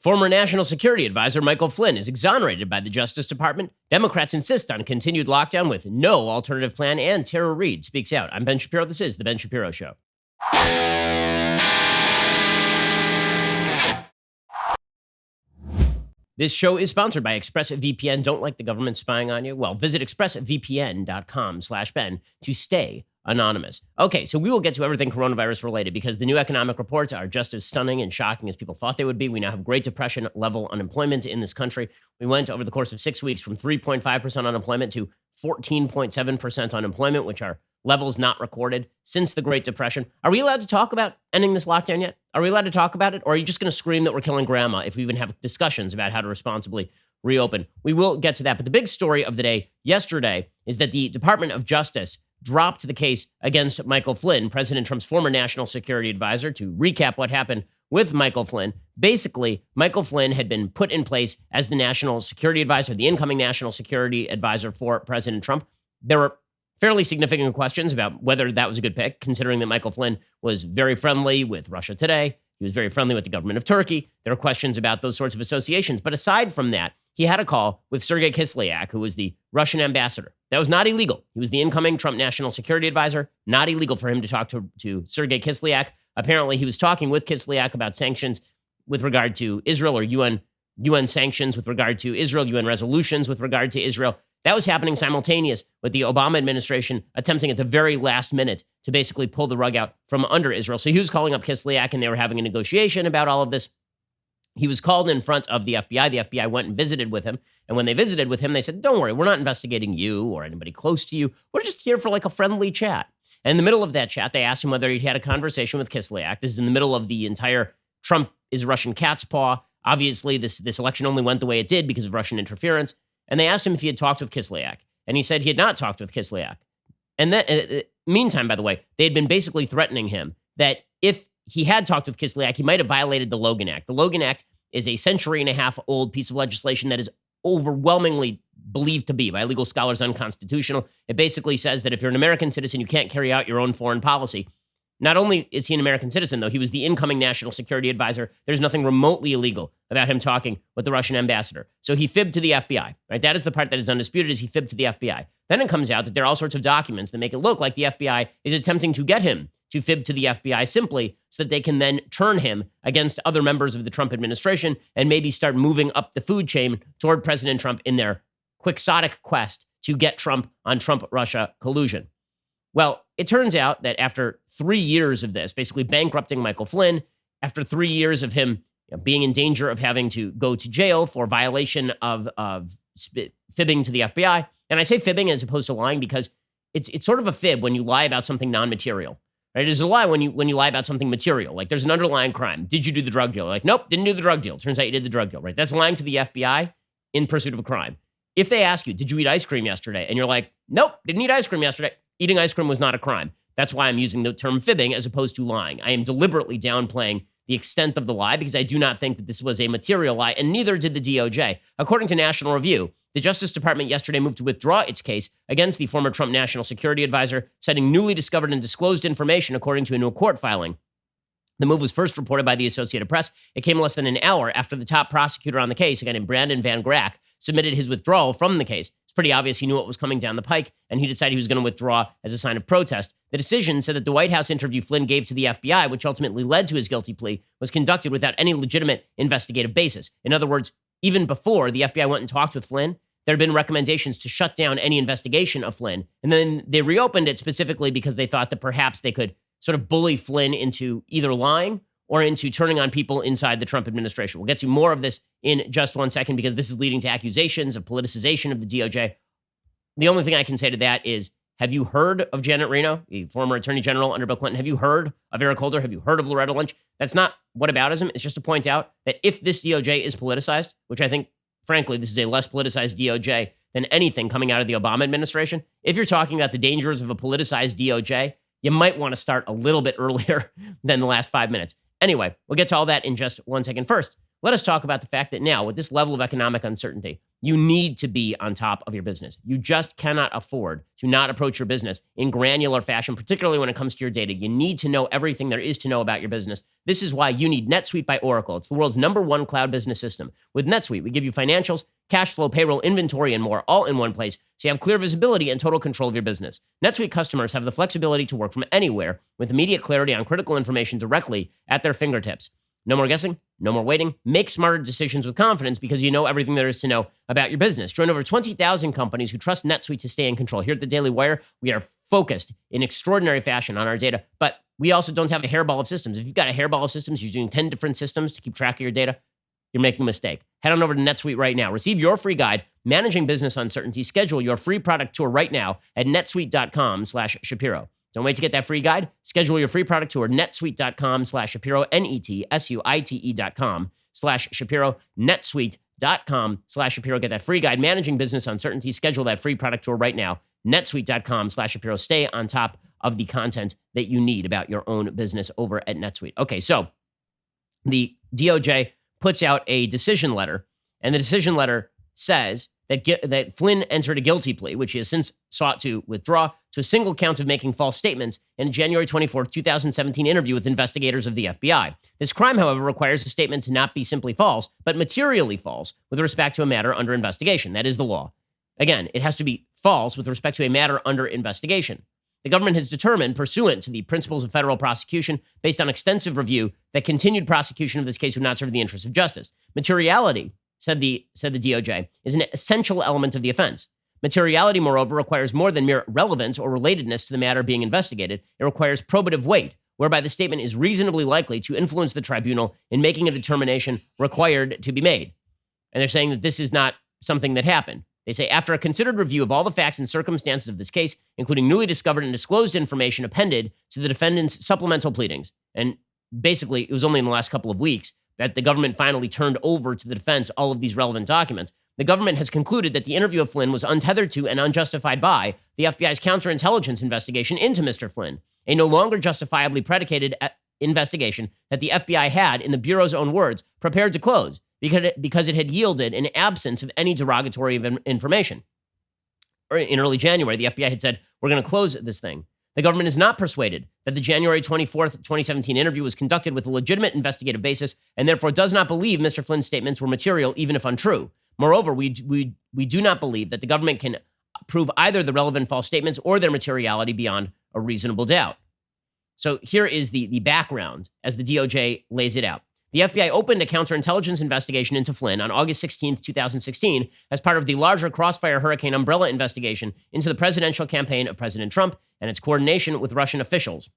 Former National Security Advisor Michael Flynn is exonerated by the Justice Department. Democrats insist on continued lockdown with no alternative plan, and Tara Reade speaks out. I'm Ben Shapiro. This is The Ben Shapiro Show. This show is sponsored by ExpressVPN. Don't like the government spying on you? Well, visit expressvpn.com/Ben to stay anonymous. Okay, so we will get to everything coronavirus related because the new economic reports are just as stunning and shocking as people thought they would be. We now have Great Depression level unemployment in this country. We went over the course of 6 weeks from 3.5% unemployment to 14.7% unemployment, which are levels not recorded since the Great Depression. Are we allowed to talk about ending this lockdown yet? Are we allowed to talk about it? Or are you just going to scream that we're killing grandma if we even have discussions about how to responsibly reopen? We will get to that. But the big story of the day yesterday is that the Department of Justice dropped the case against Michael Flynn, President Trump's former national security advisor. To recap what happened with Michael Flynn, basically, Michael Flynn had been put in place as the national security advisor, the incoming national security advisor for President Trump. There were fairly significant questions about whether that was a good pick, considering that Michael Flynn was very friendly with Russia Today. He was very friendly with the government of Turkey. There are questions about those sorts of associations. But aside from that, he had a call with Sergei Kislyak, who was the Russian ambassador. That was not illegal. He was the incoming Trump national security advisor. Not illegal for him to talk to Sergei Kislyak. Apparently, he was talking with Kislyak about sanctions with regard to Israel, or UN sanctions with regard to Israel, UN resolutions with regard to Israel. That was happening simultaneous with the Obama administration attempting at the very last minute to basically pull the rug out from under Israel. So he was calling up Kislyak, and they were having a negotiation about all of this. He was called in front of the FBI. The FBI went and visited with him. And when they visited with him, they said, don't worry, we're not investigating you or anybody close to you. We're just here for like a friendly chat. And in the middle of that chat, they asked him whether he'd had a conversation with Kislyak. This is in the middle of the entire Trump is Russian cat's paw. Obviously, this election only went the way it did because of Russian interference. And they asked him if he had talked with Kislyak. And he said he had not talked with Kislyak. And then, meantime, by the way, they had been basically threatening him that if he had talked with Kislyak, he might have violated the Logan Act. The Logan Act is a century-and-a-half-old piece of legislation that is overwhelmingly believed to be, by legal scholars, unconstitutional. It basically says that if you're an American citizen, you can't carry out your own foreign policy. Not only is he an American citizen, though, he was the incoming national security advisor. There's nothing remotely illegal about him talking with the Russian ambassador. So he fibbed to the FBI, right? That is the part that is undisputed, is he fibbed to the FBI. Then it comes out that there are all sorts of documents that make it look like the FBI is attempting to get him to fib to the FBI simply so that they can then turn him against other members of the Trump administration and maybe start moving up the food chain toward President Trump in their quixotic quest to get Trump on Trump-Russia collusion. Well, it turns out that after 3 years of this, basically bankrupting Michael Flynn, after 3 years of him being in danger of having to go to jail for violation of fibbing to the FBI, and I say fibbing as opposed to lying because it's sort of a fib when you lie about something non-material. Right? It is a lie when you lie about something material. Like there's an underlying crime. Did you do the drug deal? Like, nope, didn't do the drug deal. Turns out you did the drug deal, right? That's lying to the FBI in pursuit of a crime. If they ask you, did you eat ice cream yesterday? And you're like, nope, didn't eat ice cream yesterday. Eating ice cream was not a crime. That's why I'm using the term fibbing as opposed to lying. I am deliberately downplaying the extent of the lie because I do not think that this was a material lie, and neither did the DOJ. According to National Review, the Justice Department yesterday moved to withdraw its case against the former Trump national security advisor, citing newly discovered and disclosed information according to a new court filing. The move was first reported by the Associated Press. It came less than an hour after the top prosecutor on the case, a guy named Brandon Van Grack, submitted his withdrawal from the case. It's pretty obvious he knew what was coming down the pike, and he decided he was going to withdraw as a sign of protest. The decision said that the White House interview Flynn gave to the FBI, which ultimately led to his guilty plea, was conducted without any legitimate investigative basis. In other words, even before the FBI went and talked with Flynn, there had been recommendations to shut down any investigation of Flynn. And then they reopened it specifically because they thought that perhaps they could sort of bully Flynn into either lying or into turning on people inside the Trump administration. We'll get to more of this in just 1 second because this is leading to accusations of politicization of the DOJ. The only thing I can say to that is, have you heard of Janet Reno, the former attorney general under Bill Clinton? Have you heard of Eric Holder? Have you heard of Loretta Lynch? That's not whataboutism. It's just to point out that if this DOJ is politicized, which I think, frankly, this is a less politicized DOJ than anything coming out of the Obama administration, if you're talking about the dangers of a politicized DOJ, you might want to start a little bit earlier than the last 5 minutes. Anyway, we'll get to all that in just 1 second. First, let us talk about the fact that now, with this level of economic uncertainty, You need to be on top of your business. You just cannot afford to not approach your business in granular fashion, particularly when it comes to your data. You need to know everything there is to know about your business. This is why you need NetSuite by Oracle. It's the world's #1 cloud business system. With NetSuite, we give you financials, cash flow, payroll, inventory, and more, all in one place, so you have clear visibility and total control of your business. NetSuite customers have the flexibility to work from anywhere with immediate clarity on critical information directly at their fingertips. No more guessing, no more waiting. Make smarter decisions with confidence because you know everything there is to know about your business. Join over 20,000 companies who trust NetSuite to stay in control. Here at the Daily Wire, we are focused in extraordinary fashion on our data, but we also don't have a hairball of systems. If you've got a hairball of systems, you're doing 10 different systems to keep track of your data, you're making a mistake. Head on over to NetSuite right now. Receive your free guide, Managing Business Uncertainty. Schedule your free product tour right now at netsuite.com/Shapiro. Don't wait to get that free guide. Schedule your free product tour, netsuite.com/Shapiro, netsuite.com/Shapiro, netsuite.com/Shapiro. Get that free guide, Managing Business Uncertainty. Schedule that free product tour right now, netsuite.com/Shapiro. Stay on top of the content that you need about your own business over at NetSuite. Okay, so the DOJ puts out a decision letter, and the decision letter says that Flynn entered a guilty plea, which he has since sought to withdraw, to a single count of making false statements in a January 24th, 2017 interview with investigators of the FBI. This crime, however, requires a statement to not be simply false, but materially false with respect to a matter under investigation. That is the law. Again, it has to be false with respect to a matter under investigation. The government has determined, pursuant to the principles of federal prosecution, based on extensive review, that continued prosecution of this case would not serve the interests of justice. Materiality, said the DOJ, is an essential element of the offense. Materiality, moreover, requires more than mere relevance or relatedness to the matter being investigated. It requires probative weight, whereby the statement is reasonably likely to influence the tribunal in making a determination required to be made. And they're saying that this is not something that happened. They say, after a considered review of all the facts and circumstances of this case, including newly discovered and disclosed information appended to the defendant's supplemental pleadings, and basically it was only in the last couple of weeks that the government finally turned over to the defense all of these relevant documents, the government has concluded that the interview of Flynn was untethered to and unjustified by the FBI's counterintelligence investigation into Mr. Flynn, a no longer justifiably predicated investigation that the FBI had, in the Bureau's own words, prepared to close because it had yielded an absence of any derogatory information. In early January, the FBI had said, we're going to close this thing. The government is not persuaded that the January 24th, 2017 interview was conducted with a legitimate investigative basis and therefore does not believe Mr. Flynn's statements were material, even if untrue. Moreover, we do not believe that the government can prove either the relevant false statements or their materiality beyond a reasonable doubt. So here is the background as the DOJ lays it out. The FBI opened a counterintelligence investigation into Flynn on August 16th, 2016, as part of the larger Crossfire Hurricane umbrella investigation into the presidential campaign of President Trump and its coordination with Russian officials.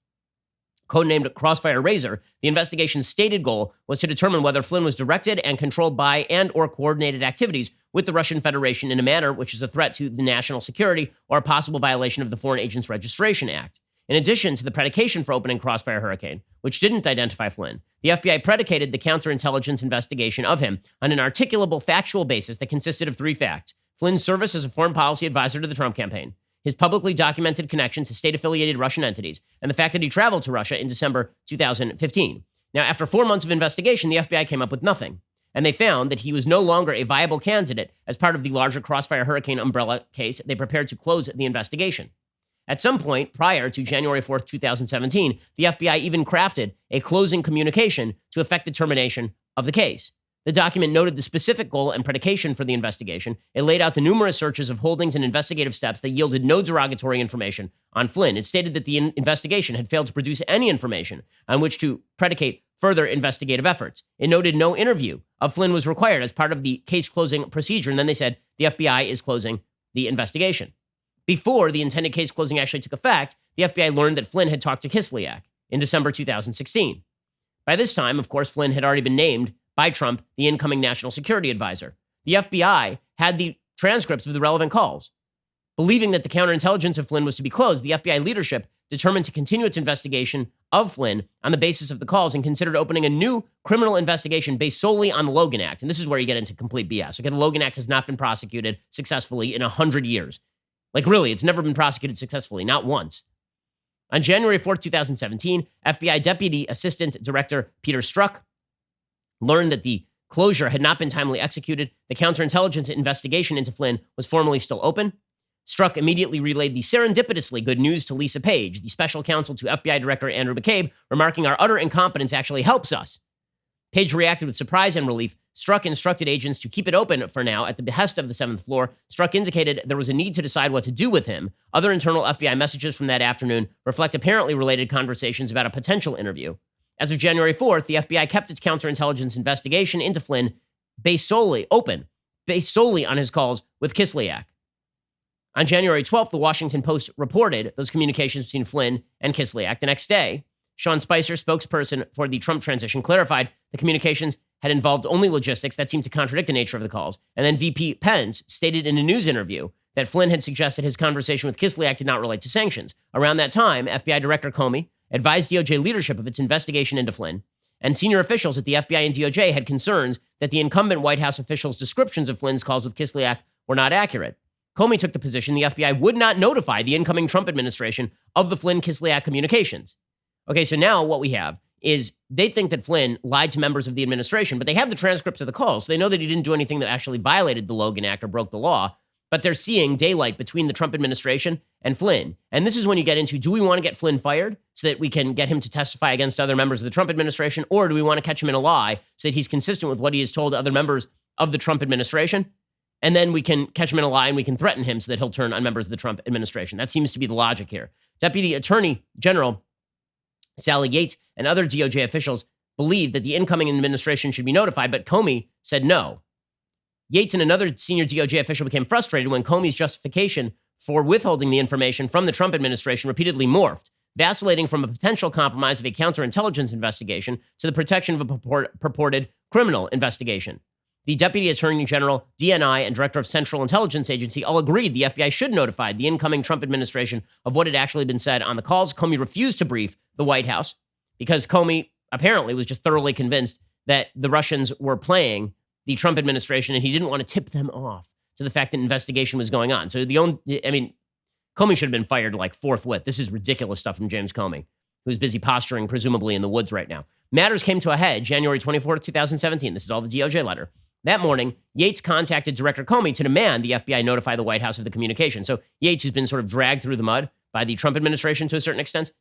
Codenamed Crossfire Razor, the investigation's stated goal was to determine whether Flynn was directed and controlled by and/or coordinated activities with the Russian Federation in a manner which is a threat to the national security or a possible violation of the Foreign Agents Registration Act. In addition to the predication for opening Crossfire Hurricane, which didn't identify Flynn, the FBI predicated the counterintelligence investigation of him on an articulable factual basis that consisted of 3 facts: Flynn's service as a foreign policy advisor to the Trump campaign, his publicly documented connection to state-affiliated Russian entities, and the fact that he traveled to Russia in December 2015. Now, after 4 months of investigation, the FBI came up with nothing, and they found that he was no longer a viable candidate as part of the larger Crossfire Hurricane umbrella case. They prepared to close the investigation. At some point prior to January 4th, 2017, the FBI even crafted a closing communication to effect the termination of the case. The document noted the specific goal and predication for the investigation. It laid out the numerous searches of holdings and investigative steps that yielded no derogatory information on Flynn. It stated that the investigation had failed to produce any information on which to predicate further investigative efforts. It noted no interview of Flynn was required as part of the case closing procedure, and then they said the FBI is closing the investigation. Before the intended case closing actually took effect, the FBI learned that Flynn had talked to Kislyak in December 2016. By this time, of course, Flynn had already been named by Trump the incoming national security advisor. The FBI had the transcripts of the relevant calls. Believing that the counterintelligence of Flynn was to be closed, the FBI leadership determined to continue its investigation of Flynn on the basis of the calls and considered opening a new criminal investigation based solely on the Logan Act. And this is where you get into complete BS. Okay, the Logan Act has not been prosecuted successfully in 100 years. Like, really, it's never been prosecuted successfully, not once. On January 4th, 2017, FBI Deputy Assistant Director Peter Strzok learned that the closure had not been timely executed, the counterintelligence investigation into Flynn was formally still open. Strzok immediately relayed the serendipitously good news to Lisa Page, the special counsel to FBI Director Andrew McCabe, remarking, "Our utter incompetence actually helps us." Page reacted with surprise and relief. Strzok instructed agents to keep it open for now at the behest of the 7th floor. Strzok indicated there was a need to decide what to do with him. Other internal FBI messages from that afternoon reflect apparently related conversations about a potential interview. As of January 4th, the FBI kept its counterintelligence investigation into Flynn based solely on his calls with Kislyak. On January 12th, the Washington Post reported those communications between Flynn and Kislyak. The next day, Sean Spicer, spokesperson for the Trump transition, clarified the communications had involved only logistics that seemed to contradict the nature of the calls. And then VP Pence stated in a news interview that Flynn had suggested his conversation with Kislyak did not relate to sanctions. Around that time, FBI Director Comey advised DOJ leadership of its investigation into Flynn, and senior officials at the FBI and DOJ had concerns that the incumbent White House officials' descriptions of Flynn's calls with Kislyak were not accurate. Comey took the position the FBI would not notify the incoming Trump administration of the Flynn-Kislyak communications. Okay, so now what we have is they think that Flynn lied to members of the administration, but they have the transcripts of the calls. So they know that he didn't do anything that actually violated the Logan Act or broke the law, but they're seeing daylight between the Trump administration and Flynn. And this is when you get into, do we want to get Flynn fired so that we can get him to testify against other members of the Trump administration, or do we want to catch him in a lie so that he's consistent with what he has told other members of the Trump administration? And then we can catch him in a lie and we can threaten him so that he'll turn on members of the Trump administration. That seems to be the logic here. Deputy Attorney General Sally Yates and other DOJ officials believed that the incoming administration should be notified, but Comey said no. Yates and another senior DOJ official became frustrated when Comey's justification for withholding the information from the Trump administration repeatedly morphed, vacillating from a potential compromise of a counterintelligence investigation to the protection of a purported criminal investigation. The Deputy Attorney General, DNI, and Director of Central Intelligence Agency all agreed the FBI should notify the incoming Trump administration of what had actually been said on the calls. Comey refused to brief the White House because Comey apparently was just thoroughly convinced that the Russians were playing the Trump administration and he didn't want to tip them off to the fact that an investigation was going on. So Comey should have been fired like forthwith. This is ridiculous stuff from James Comey, who's busy posturing presumably in the woods right now. Matters came to a head January 24th, 2017. This is all the DOJ letter. That morning, Yates contacted Director Comey to demand the FBI notify the White House of the communication. So Yates, who's been sort of dragged through the mud by the Trump administration to a certain extent,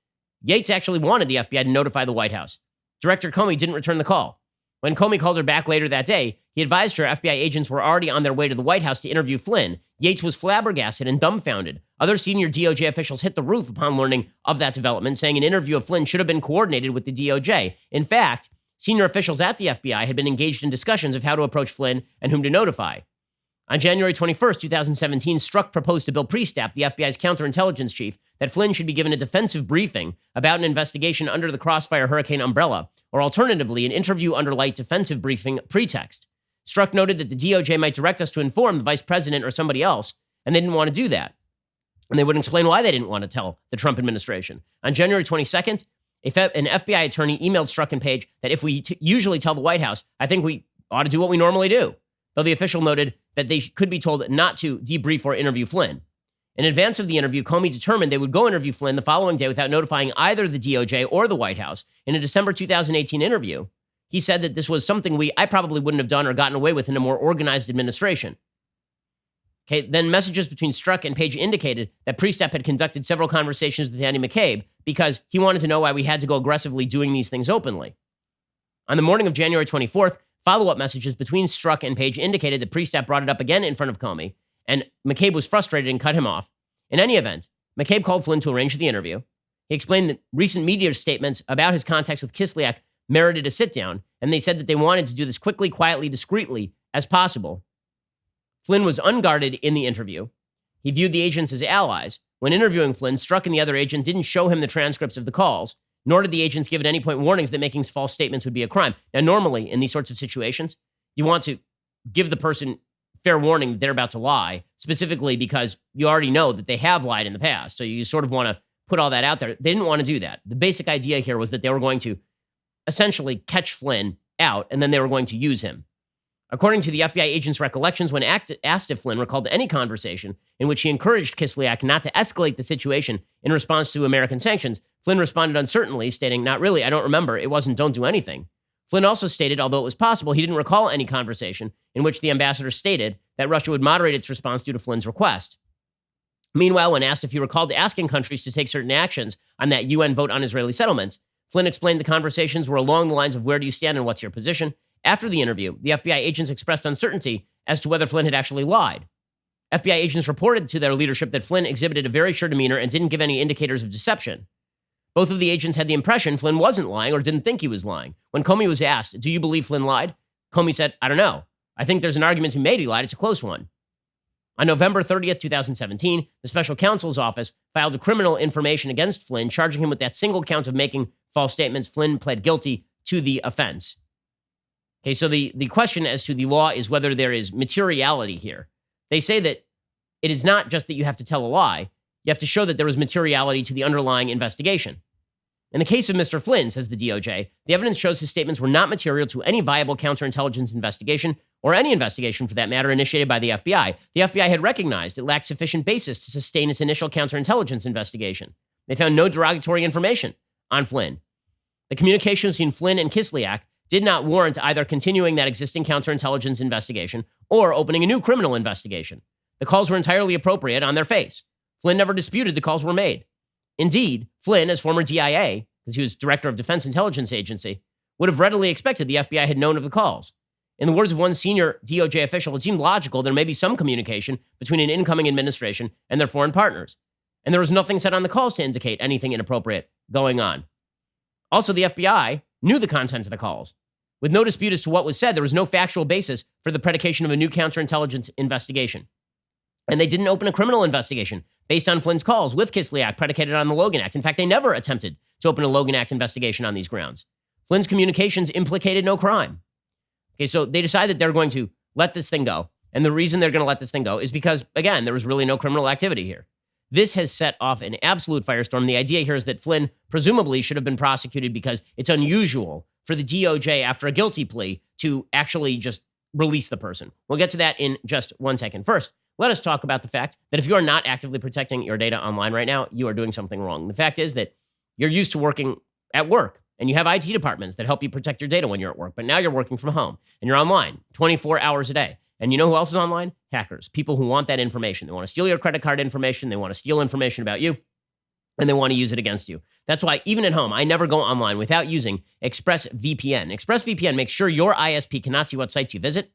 Yates actually wanted the FBI to notify the White House. Director Comey didn't return the call. When Comey called her back later that day, he advised her FBI agents were already on their way to the White House to interview Flynn. Yates was flabbergasted and dumbfounded. Other senior DOJ officials hit the roof upon learning of that development, saying an interview of Flynn should have been coordinated with the DOJ. In fact, senior officials at the FBI had been engaged in discussions of how to approach Flynn and whom to notify. On January 21st, 2017, Strzok proposed to Bill Priestap, the FBI's counterintelligence chief, that Flynn should be given a defensive briefing about an investigation under the Crossfire Hurricane umbrella, or alternatively, an interview under light defensive briefing pretext. Strzok noted that the DOJ might direct us to inform the vice president or somebody else, and they didn't want to do that. And they wouldn't explain why they didn't want to tell the Trump administration. On January 22nd, an FBI attorney emailed Strzok and Page that if we usually tell the White House, I think we ought to do what we normally do. Though the official noted that they could be told not to debrief or interview Flynn. In advance of the interview, Comey determined they would go interview Flynn the following day without notifying either the DOJ or the White House. In a December 2018 interview, he said that this was something I probably wouldn't have done or gotten away with in a more organized administration. Okay, then messages between Strzok and Page indicated that Priestap had conducted several conversations with Andy McCabe because he wanted to know why we had to go aggressively doing these things openly. On the morning of January 24th, follow-up messages between Strzok and Page indicated that Priestap brought it up again in front of Comey, and McCabe was frustrated and cut him off. In any event, McCabe called Flynn to arrange the interview. He explained that recent media statements about his contacts with Kislyak merited a sit-down, and they said that they wanted to do this quickly, quietly, discreetly as possible. Flynn was unguarded in the interview. He viewed the agents as allies. When interviewing Flynn, Strzok and the other agent didn't show him the transcripts of the calls, nor did the agents give at any point warnings that making false statements would be a crime. Now, normally, in these sorts of situations, you want to give the person fair warning that they're about to lie, specifically because you already know that they have lied in the past. So you sort of want to put all that out there. They didn't want to do that. The basic idea here was that they were going to essentially catch Flynn out, and then they were going to use him. According to the FBI agent's recollections, when asked if Flynn recalled any conversation in which he encouraged Kislyak not to escalate the situation in response to American sanctions, Flynn responded uncertainly, stating, "Not really, I don't remember. It wasn't don't do anything." Flynn also stated, although it was possible, he didn't recall any conversation in which the ambassador stated that Russia would moderate its response due to Flynn's request. Meanwhile, when asked if he recalled asking countries to take certain actions on that UN vote on Israeli settlements, Flynn explained the conversations were along the lines of where do you stand and what's your position. After the interview, the FBI agents expressed uncertainty as to whether Flynn had actually lied. FBI agents reported to their leadership that Flynn exhibited a very sure demeanor and didn't give any indicators of deception. Both of the agents had the impression Flynn wasn't lying or didn't think he was lying. When Comey was asked, do you believe Flynn lied? Comey said, I don't know. I think there's an argument to be made he lied. It's a close one. On November 30th, 2017, the special counsel's office filed a criminal information against Flynn, charging him with that single count of making false statements. Flynn pled guilty to the offense. Okay, so the question as to the law is whether there is materiality here. They say that it is not just that you have to tell a lie. You have to show that there was materiality to the underlying investigation. In the case of Mr. Flynn, says the DOJ, the evidence shows his statements were not material to any viable counterintelligence investigation, or any investigation for that matter, initiated by the FBI. The FBI had recognized it lacked sufficient basis to sustain its initial counterintelligence investigation. They found no derogatory information on Flynn. The communications between Flynn and Kislyak did not warrant either continuing that existing counterintelligence investigation or opening a new criminal investigation. The calls were entirely appropriate on their face. Flynn never disputed the calls were made. Indeed, Flynn, as former DIA, because he was director of Defense Intelligence Agency, would have readily expected the FBI had known of the calls. In the words of one senior DOJ official, it seemed logical there may be some communication between an incoming administration and their foreign partners. And there was nothing said on the calls to indicate anything inappropriate going on. Also, the FBI knew the content of the calls. With no dispute as to what was said, there was no factual basis for the predication of a new counterintelligence investigation. And they didn't open a criminal investigation based on Flynn's calls with Kislyak predicated on the Logan Act. In fact, they never attempted to open a Logan Act investigation on these grounds. Flynn's communications implicated no crime. Okay, so they decided they're going to let this thing go. And the reason they're going to let this thing go is because, again, there was really no criminal activity here. This has set off an absolute firestorm. The idea here is that Flynn presumably should have been prosecuted because it's unusual for the DOJ, after a guilty plea, to actually just release the person. We'll get to that in just 1 second. First, let us talk about the fact that if you are not actively protecting your data online right now, you are doing something wrong. The fact is that you're used to working at work, and you have IT departments that help you protect your data when you're at work. But now you're working from home, and you're online 24 hours a day. And you know who else is online? Hackers, people who want that information. They want to steal your credit card information. They want to steal information about you, and they want to use it against you. That's why even at home, I never go online without using ExpressVPN. ExpressVPN makes sure your ISP cannot see what sites you visit.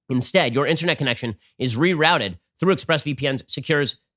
Instead, your internet connection is rerouted through ExpressVPN's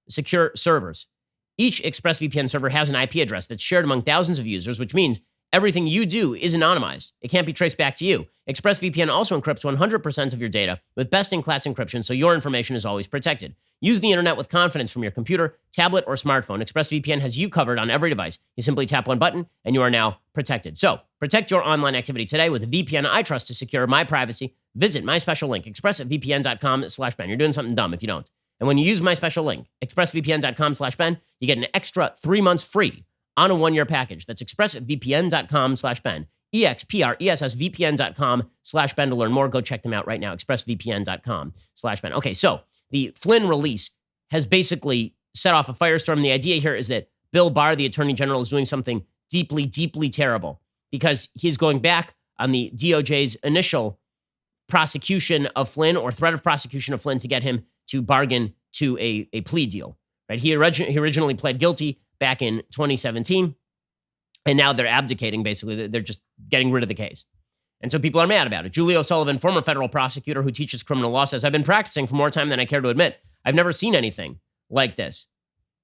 secure servers. Each ExpressVPN server has an IP address that's shared among thousands of users, which means everything you do is anonymized. It can't be traced back to you. ExpressVPN also encrypts 100% of your data with best-in-class encryption, so your information is always protected. Use the internet with confidence from your computer, tablet, or smartphone. ExpressVPN has you covered on every device. You simply tap one button, and you are now protected. So, protect your online activity today with a VPN I trust to secure my privacy. Visit my special link, expressvpn.com/Ben. You're doing something dumb if you don't. And when you use my special link, expressvpn.com/Ben, you get an extra 3 months free on a 1-year package. That's expressvpn.com/Ben. expressvpn.com/Ben to learn more. Go check them out right now. expressvpn.com/Ben. Okay, so the Flynn release has basically set off a firestorm. The idea here is that Bill Barr, the Attorney General, is doing something deeply, deeply terrible because he's going back on the DOJ's initial prosecution of Flynn or threat of prosecution of Flynn to get him to bargain to a plea deal. Right? He originally pled guilty back in 2017, and now they're abdicating, basically. They're just getting rid of the case. And so people are mad about it. Julie O'Sullivan, former federal prosecutor who teaches criminal law, says, I've been practicing for more time than I care to admit. I've never seen anything like this.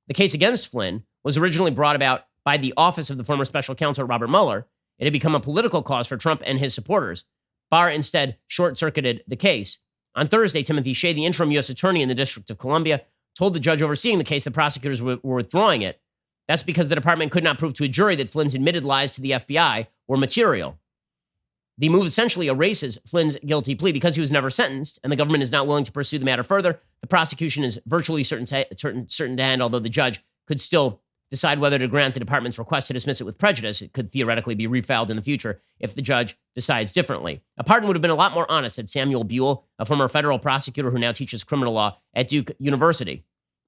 The case against Flynn was originally brought about by the office of the former special counsel, Robert Mueller. It had become a political cause for Trump and his supporters. Barr instead short-circuited the case. On Thursday, Timothy Shea, the interim U.S. attorney in the District of Columbia, told the judge overseeing the case the prosecutors were withdrawing it. That's because the department could not prove to a jury that Flynn's admitted lies to the FBI were material. The move essentially erases Flynn's guilty plea because he was never sentenced and the government is not willing to pursue the matter further. The prosecution is virtually certain to end, although the judge could still decide whether to grant the department's request to dismiss it with prejudice. It could theoretically be refiled in the future if the judge decides differently. A pardon would have been a lot more honest, said Samuel Buell, a former federal prosecutor who now teaches criminal law at Duke University.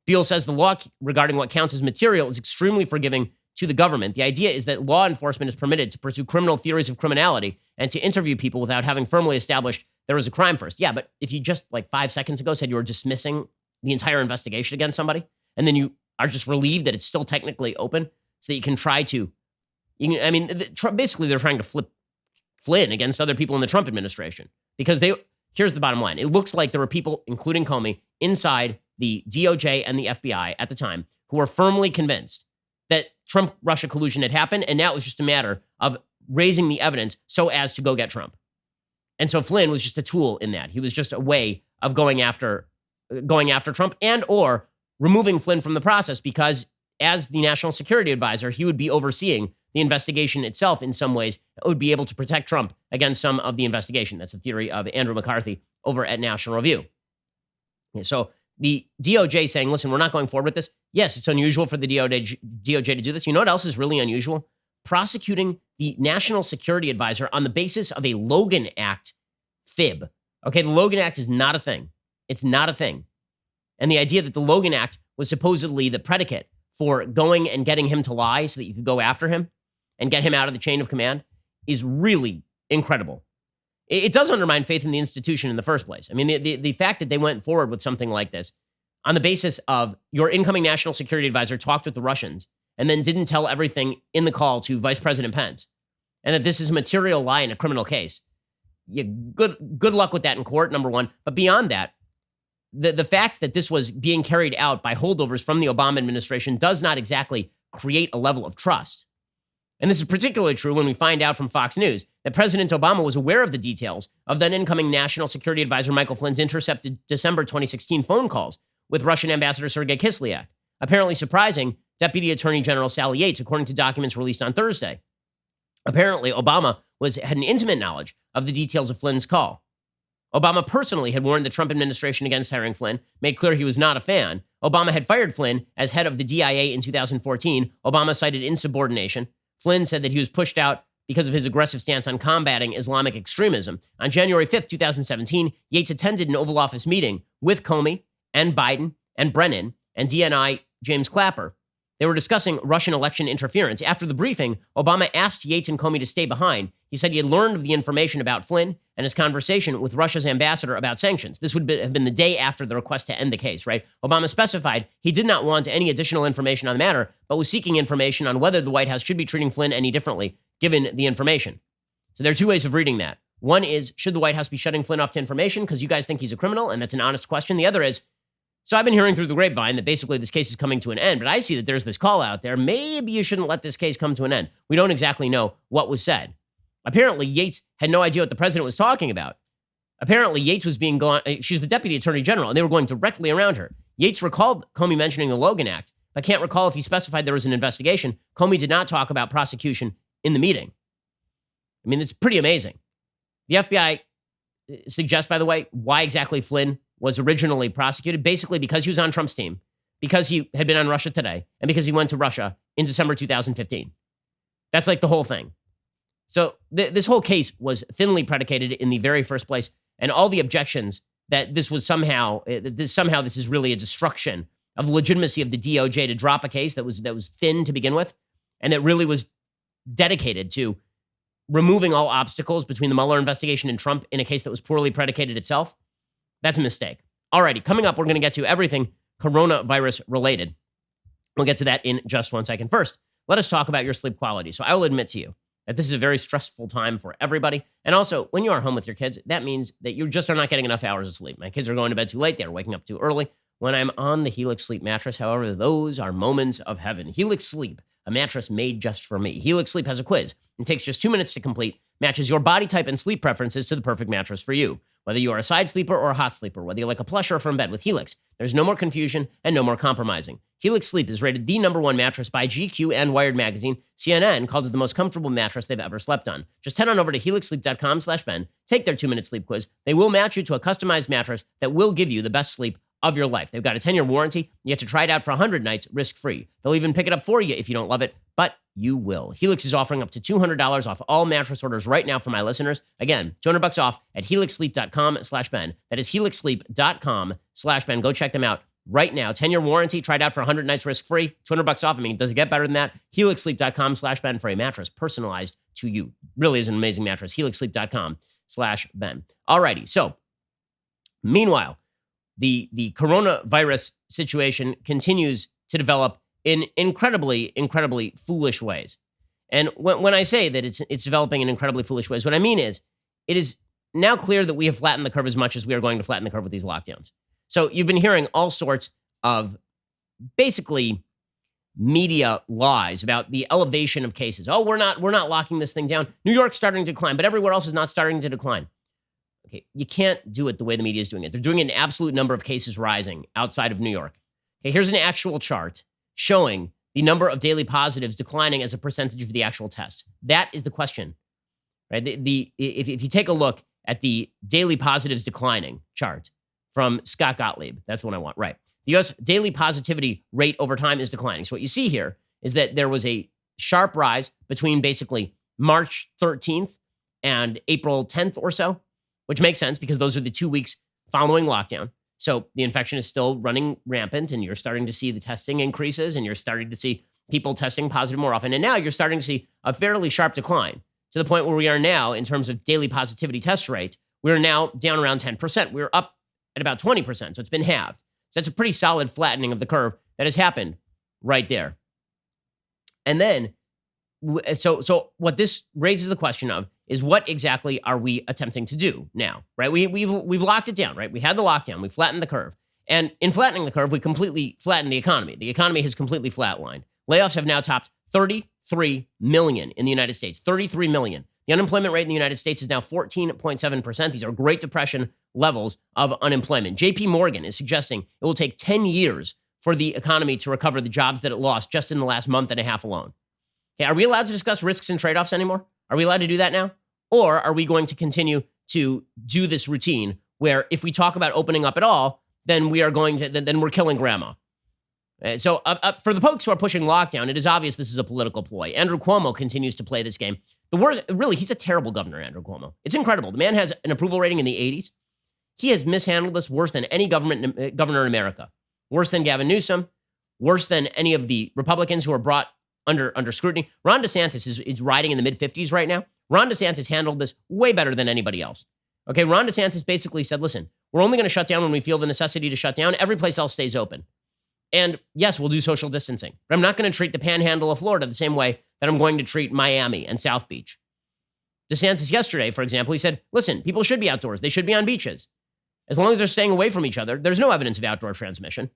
Buell says the law regarding what counts as material is extremely forgiving to the government. The idea is that law enforcement is permitted to pursue criminal theories of criminality and to interview people without having firmly established there was a crime first. Yeah, but if you just like 5 seconds ago said you were dismissing the entire investigation against somebody, and then you are just relieved that it's still technically open so that you can try to, basically they're trying to flip Flynn against other people in the Trump administration because here's the bottom line. It looks like there were people, including Comey, inside the DOJ and the FBI at the time who were firmly convinced that Trump-Russia collusion had happened, and now it was just a matter of raising the evidence so as to go get Trump. And so Flynn was just a tool in that. He was just a way of going after Trump and or removing Flynn from the process because as the national security advisor, he would be overseeing the investigation itself in some ways. It would be able to protect Trump against some of the investigation. That's the theory of Andrew McCarthy over at National Review. So the DOJ saying, listen, we're not going forward with this. Yes, it's unusual for the DOJ to do this. You know what else is really unusual? Prosecuting the national security advisor on the basis of a Logan Act fib. Okay, the Logan Act is not a thing. It's not a thing. And the idea that the Logan Act was supposedly the predicate for going and getting him to lie so that you could go after him and get him out of the chain of command is really incredible. It does undermine faith in the institution in the first place. I mean, the fact that they went forward with something like this on the basis of your incoming national security advisor talked with the Russians and then didn't tell everything in the call to Vice President Pence, and that this is a material lie in a criminal case. Good luck with that in court, number one. But beyond that, the fact that this was being carried out by holdovers from the Obama administration does not exactly create a level of trust. And this is particularly true when we find out from Fox News that President Obama was aware of the details of then incoming National Security Advisor Michael Flynn's intercepted December 2016 phone calls with Russian Ambassador Sergei Kislyak, apparently surprising Deputy Attorney General Sally Yates, according to documents released on Thursday. Apparently, Obama had an intimate knowledge of the details of Flynn's call. Obama personally had warned the Trump administration against hiring Flynn, made clear he was not a fan. Obama had fired Flynn as head of the DIA in 2014. Obama cited insubordination. Flynn said that he was pushed out because of his aggressive stance on combating Islamic extremism. On January 5th, 2017, Yates attended an Oval Office meeting with Comey and Biden and Brennan and DNI James Clapper. They were discussing Russian election interference. After the briefing, Obama asked Yates and Comey to stay behind. He said he had learned of the information about Flynn and his conversation with Russia's ambassador about sanctions. This would have been the day after the request to end the case, right? Obama specified he did not want any additional information on the matter, but was seeking information on whether the White House should be treating Flynn any differently, given the information. So there are two ways of reading that. One is, should the White House be shutting Flynn off to information because you guys think he's a criminal? And that's an honest question. The other is, so I've been hearing through the grapevine that basically this case is coming to an end, but I see that there's this call out there. Maybe you shouldn't let this case come to an end. We don't exactly know what was said. Apparently, Yates had no idea what the president was talking about. Apparently, Yates was she's the deputy attorney general, and they were going directly around her. Yates recalled Comey mentioning the Logan Act, but can't recall if he specified there was an investigation. Comey did not talk about prosecution in the meeting. I mean, it's pretty amazing. The FBI suggests, by the way, why exactly Flynn was originally prosecuted, basically because he was on Trump's team, because he had been on Russia Today, and because he went to Russia in December 2015. That's like the whole thing. So this whole case was thinly predicated in the very first place, and all the objections that this was somehow this is really a destruction of the legitimacy of the DOJ to drop a case that was thin to begin with, and that really was dedicated to removing all obstacles between the Mueller investigation and Trump in a case that was poorly predicated itself. That's a mistake. Alrighty, coming up, we're going to get to everything coronavirus related. We'll get to that in just 1 second. First, let us talk about your sleep quality. So I will admit to you that this is a very stressful time for everybody. And also, when you are home with your kids, that means that you just are not getting enough hours of sleep. My kids are going to bed too late. They're waking up too early. When I'm on the Helix Sleep mattress, however, those are moments of heaven. Helix Sleep, a mattress made just for me. Helix Sleep has a quiz and takes just 2 minutes to complete, matches your body type and sleep preferences to the perfect mattress for you. Whether you are a side sleeper or a hot sleeper, whether you like a plush or a firm bed, with Helix, there's no more confusion and no more compromising. Helix Sleep is rated the #1 mattress by GQ and Wired Magazine. CNN called it the most comfortable mattress they've ever slept on. Just head on over to helixsleep.com/Ben, take their 2-minute sleep quiz. They will match you to a customized mattress that will give you the best sleep of your life. They've got a 10-year warranty. You have to try it out for 100 nights risk-free. They'll even pick it up for you if you don't love it, but you will. Helix is offering up to $200 off all mattress orders right now for my listeners. Again, $200 off at helixsleep.com/Ben. That is helixsleep.com/Ben. Go check them out. right now. 10-year warranty, tried out for 100 nights risk-free, $200 off. I mean, does it get better than that? HelixSleep.com/Ben for a mattress personalized to you. Really is an amazing mattress. HelixSleep.com/Ben. Alrighty, so meanwhile, the coronavirus situation continues to develop in incredibly, incredibly foolish ways. And when I say that it's developing in incredibly foolish ways, what I mean is it is now clear that we have flattened the curve as much as we are going to flatten the curve with these lockdowns. So you've been hearing all sorts of basically media lies about the elevation of cases. Oh, we're not locking this thing down. New York's starting to decline, but everywhere else is not starting to decline. Okay, you can't do it the way the media is doing it. They're doing an absolute number of cases rising outside of New York. Okay, here's an actual chart showing the number of daily positives declining as a percentage of the actual test. That is the question, right? If you take a look at the daily positives declining chart from Scott Gottlieb, that's the one I want, right? The U.S. daily positivity rate over time is declining. So what you see here is that there was a sharp rise between basically March 13th and April 10th or so, which makes sense because those are the 2 weeks following lockdown. So the infection is still running rampant, and you're starting to see the testing increases, and you're starting to see people testing positive more often. And now you're starting to see a fairly sharp decline to the point where we are now, in terms of daily positivity test rate, we're now down around 10%. We're up at about 20%, so it's been halved. So that's a pretty solid flattening of the curve that has happened right there. And then, so what this raises the question of is what exactly are we attempting to do now, right? We've locked it down, right? We had the lockdown, we flattened the curve. And in flattening the curve, we completely flattened the economy. The economy has completely flatlined. Layoffs have now topped 33 million in the United States, 33 million. The unemployment rate in the United States is now 14.7%. These are Great Depression levels of unemployment. JP Morgan is suggesting it will take 10 years for the economy to recover the jobs that it lost just in the last month and a half alone. Okay, are we allowed to discuss risks and trade-offs anymore? Are we allowed to do that now? Or are we going to continue to do this routine where if we talk about opening up at all, then we're killing grandma? So for the folks who are pushing lockdown, it is obvious this is a political ploy. Andrew Cuomo continues to play this game. Really, he's a terrible governor, Andrew Cuomo. It's incredible. The man has an approval rating in the 80s. He has mishandled this worse than any governor in America. Worse than Gavin Newsom. Worse than any of the Republicans who are brought under scrutiny. Ron DeSantis is riding in the mid-50s right now. Ron DeSantis handled this way better than anybody else. Okay, Ron DeSantis basically said, listen, we're only going to shut down when we feel the necessity to shut down. Every place else stays open. And yes, we'll do social distancing, but I'm not going to treat the panhandle of Florida the same way that I'm going to treat Miami and South Beach. DeSantis yesterday, for example, he said, listen, people should be outdoors. They should be on beaches. As long as they're staying away from each other, there's no evidence of outdoor transmission.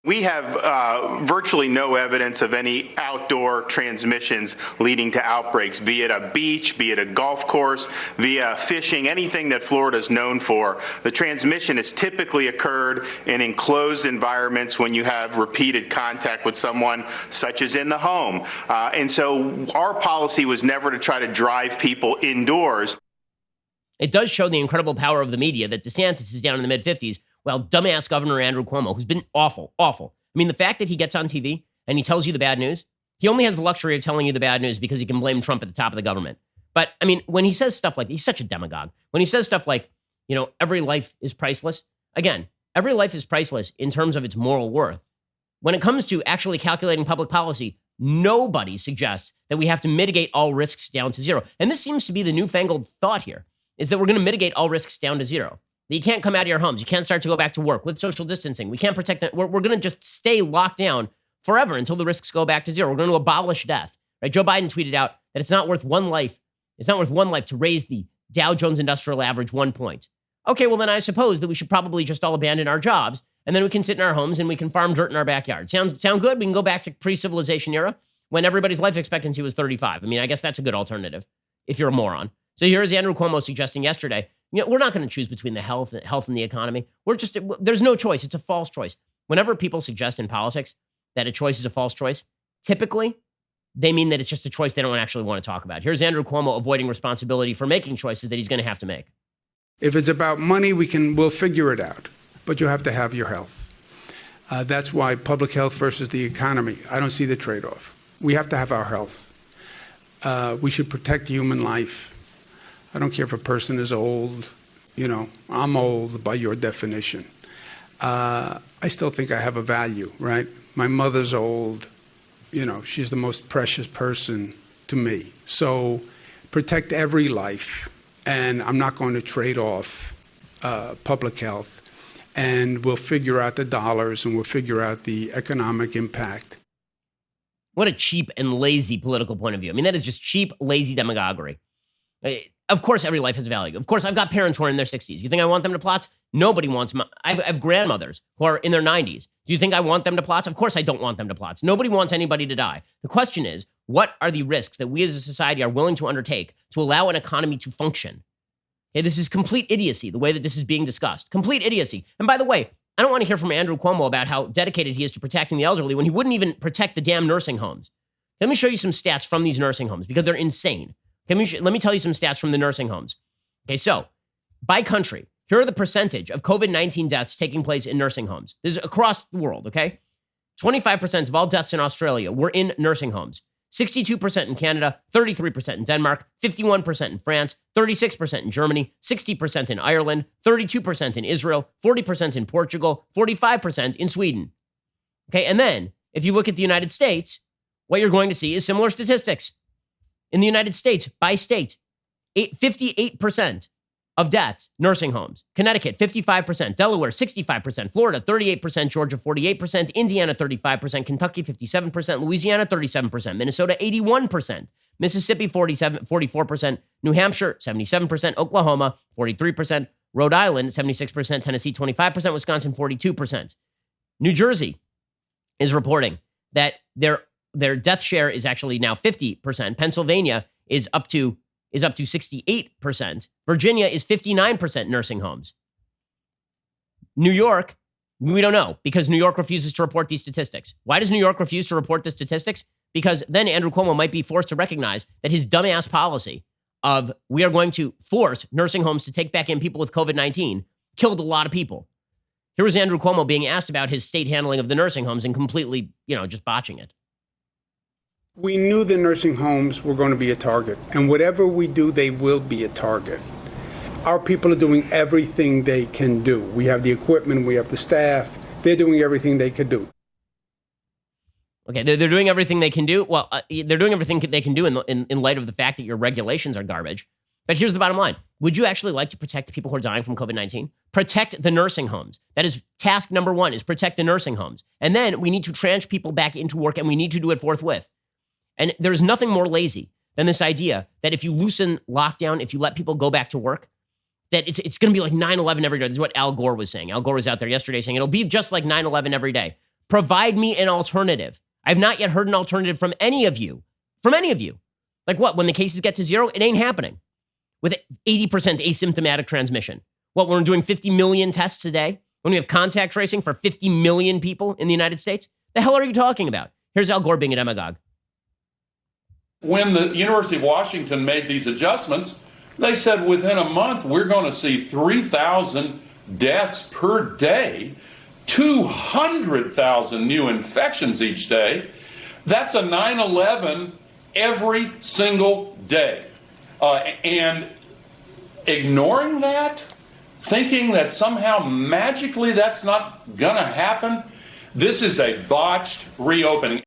We have virtually no evidence of any outdoor transmissions leading to outbreaks, be it a beach, be it a golf course, via fishing, anything that Florida is known for. The transmission has typically occurred in enclosed environments when you have repeated contact with someone, such as in the home. And so our policy was never to try to drive people indoors. It does show the incredible power of the media that DeSantis is down in the mid-50s, while dumbass Governor Andrew Cuomo, who's been awful. I mean, the fact that he gets on TV and he tells you the bad news, he only has the luxury of telling you the bad news because he can blame Trump at the top of the government. But, I mean, when he says stuff like, he's such a demagogue. When he says stuff like, every life is priceless. Again, every life is priceless in terms of its moral worth. When it comes to actually calculating public policy, nobody suggests that we have to mitigate all risks down to zero. And this seems to be the newfangled thought here, is that we're going to mitigate all risks down to zero. That you can't come out of your homes. You can't start to go back to work with social distancing. We can't protect that. We're going to just stay locked down forever until the risks go back to zero. We're going to abolish death. Right? Joe Biden tweeted out that it's not worth one life. It's not worth one life to raise the Dow Jones Industrial Average 1 point. Okay, well then I suppose that we should probably just all abandon our jobs, and then we can sit in our homes and we can farm dirt in our backyard. Sound good? We can go back to pre-civilization era when everybody's life expectancy was 35. I mean, I guess that's a good alternative if you're a moron. So here's Andrew Cuomo suggesting yesterday, we're not going to choose between the health and the economy. There's no choice. It's a false choice. Whenever people suggest in politics that a choice is a false choice, typically they mean that it's just a choice they don't actually want to talk about. Here's Andrew Cuomo avoiding responsibility for making choices that he's going to have to make. If it's about money, we'll figure it out. But you have to have your health. That's why public health versus the economy. I don't see the trade-off. We have to have our health. We should protect human life. I don't care if a person is old. I'm old by your definition. I still think I have a value, right? My mother's old. She's the most precious person to me. So protect every life, and I'm not going to trade off public health. And we'll figure out the dollars, and we'll figure out the economic impact. What a cheap and lazy political point of view. I mean, that is just cheap, lazy demagoguery. Of course, every life has value. Of course, I've got parents who are in their 60s. You think I want them to plots? Nobody wants I have grandmothers who are in their 90s. Do you think I want them to plots? Of course, I don't want them to plots. Nobody wants anybody to die. The question is, what are the risks that we as a society are willing to undertake to allow an economy to function? Okay, this is complete idiocy, the way that this is being discussed. Complete idiocy. And by the way, I don't want to hear from Andrew Cuomo about how dedicated he is to protecting the elderly when he wouldn't even protect the damn nursing homes. Let me show you some stats from these nursing homes because they're insane. Let me tell you some stats from the nursing homes. Okay, so by country, here are the percentage of COVID-19 deaths taking place in nursing homes. This is across the world, okay? 25% of all deaths in Australia were in nursing homes. 62% in Canada, 33% in Denmark, 51% in France, 36% in Germany, 60% in Ireland, 32% in Israel, 40% in Portugal, 45% in Sweden. Okay, and then if you look at the United States, what you're going to see is similar statistics. In the United States, by state, 58% of deaths, nursing homes. Connecticut, 55%. Delaware, 65%. Florida, 38%. Georgia, 48%. Indiana, 35%. Kentucky, 57%. Louisiana, 37%. Minnesota, 81%. Mississippi, 44%. New Hampshire, 77%. Oklahoma, 43%. Rhode Island, 76%. Tennessee, 25%. Wisconsin, 42%. New Jersey is reporting that their death share is actually now 50%. Pennsylvania is up to 68%. Virginia is 59% nursing homes. New York, we don't know because New York refuses to report these statistics. Why does New York refuse to report the statistics? Because then Andrew Cuomo might be forced to recognize that his dumbass policy of we are going to force nursing homes to take back in people with COVID-19 killed a lot of people. Here was Andrew Cuomo being asked about his state handling of the nursing homes and completely, just botching it. We knew the nursing homes were going to be a target, and whatever we do, they will be a target. Our people are doing everything they can do. We have the equipment, we have the staff. They're doing everything they can do. Okay, they're doing everything they can do. Well, they're doing everything they can do in light of the fact that your regulations are garbage. But here's the bottom line. Would you actually like to protect the people who are dying from COVID-19? Protect the nursing homes. That is task number one, is protect the nursing homes. And then we need to tranche people back into work, and we need to do it forthwith. And there's nothing more lazy than this idea that if you loosen lockdown, if you let people go back to work, that it's going to be like 9/11 every day. This is what Al Gore was saying. Al Gore was out there yesterday saying it'll be just like 9/11 every day. Provide me an alternative. I've not yet heard an alternative from any of you. From any of you. Like what? When the cases get to zero, it ain't happening. With 80% asymptomatic transmission. What, we're doing 50 million tests a day? When we have contact tracing for 50 million people in the United States? The hell are you talking about? Here's Al Gore being a demagogue. When the University of Washington made these adjustments, they said within a month we're going to see 3,000 deaths per day, 200,000 new infections each day. That's a 9/11 every single day. And ignoring that, thinking that somehow magically that's not going to happen, this is a botched reopening.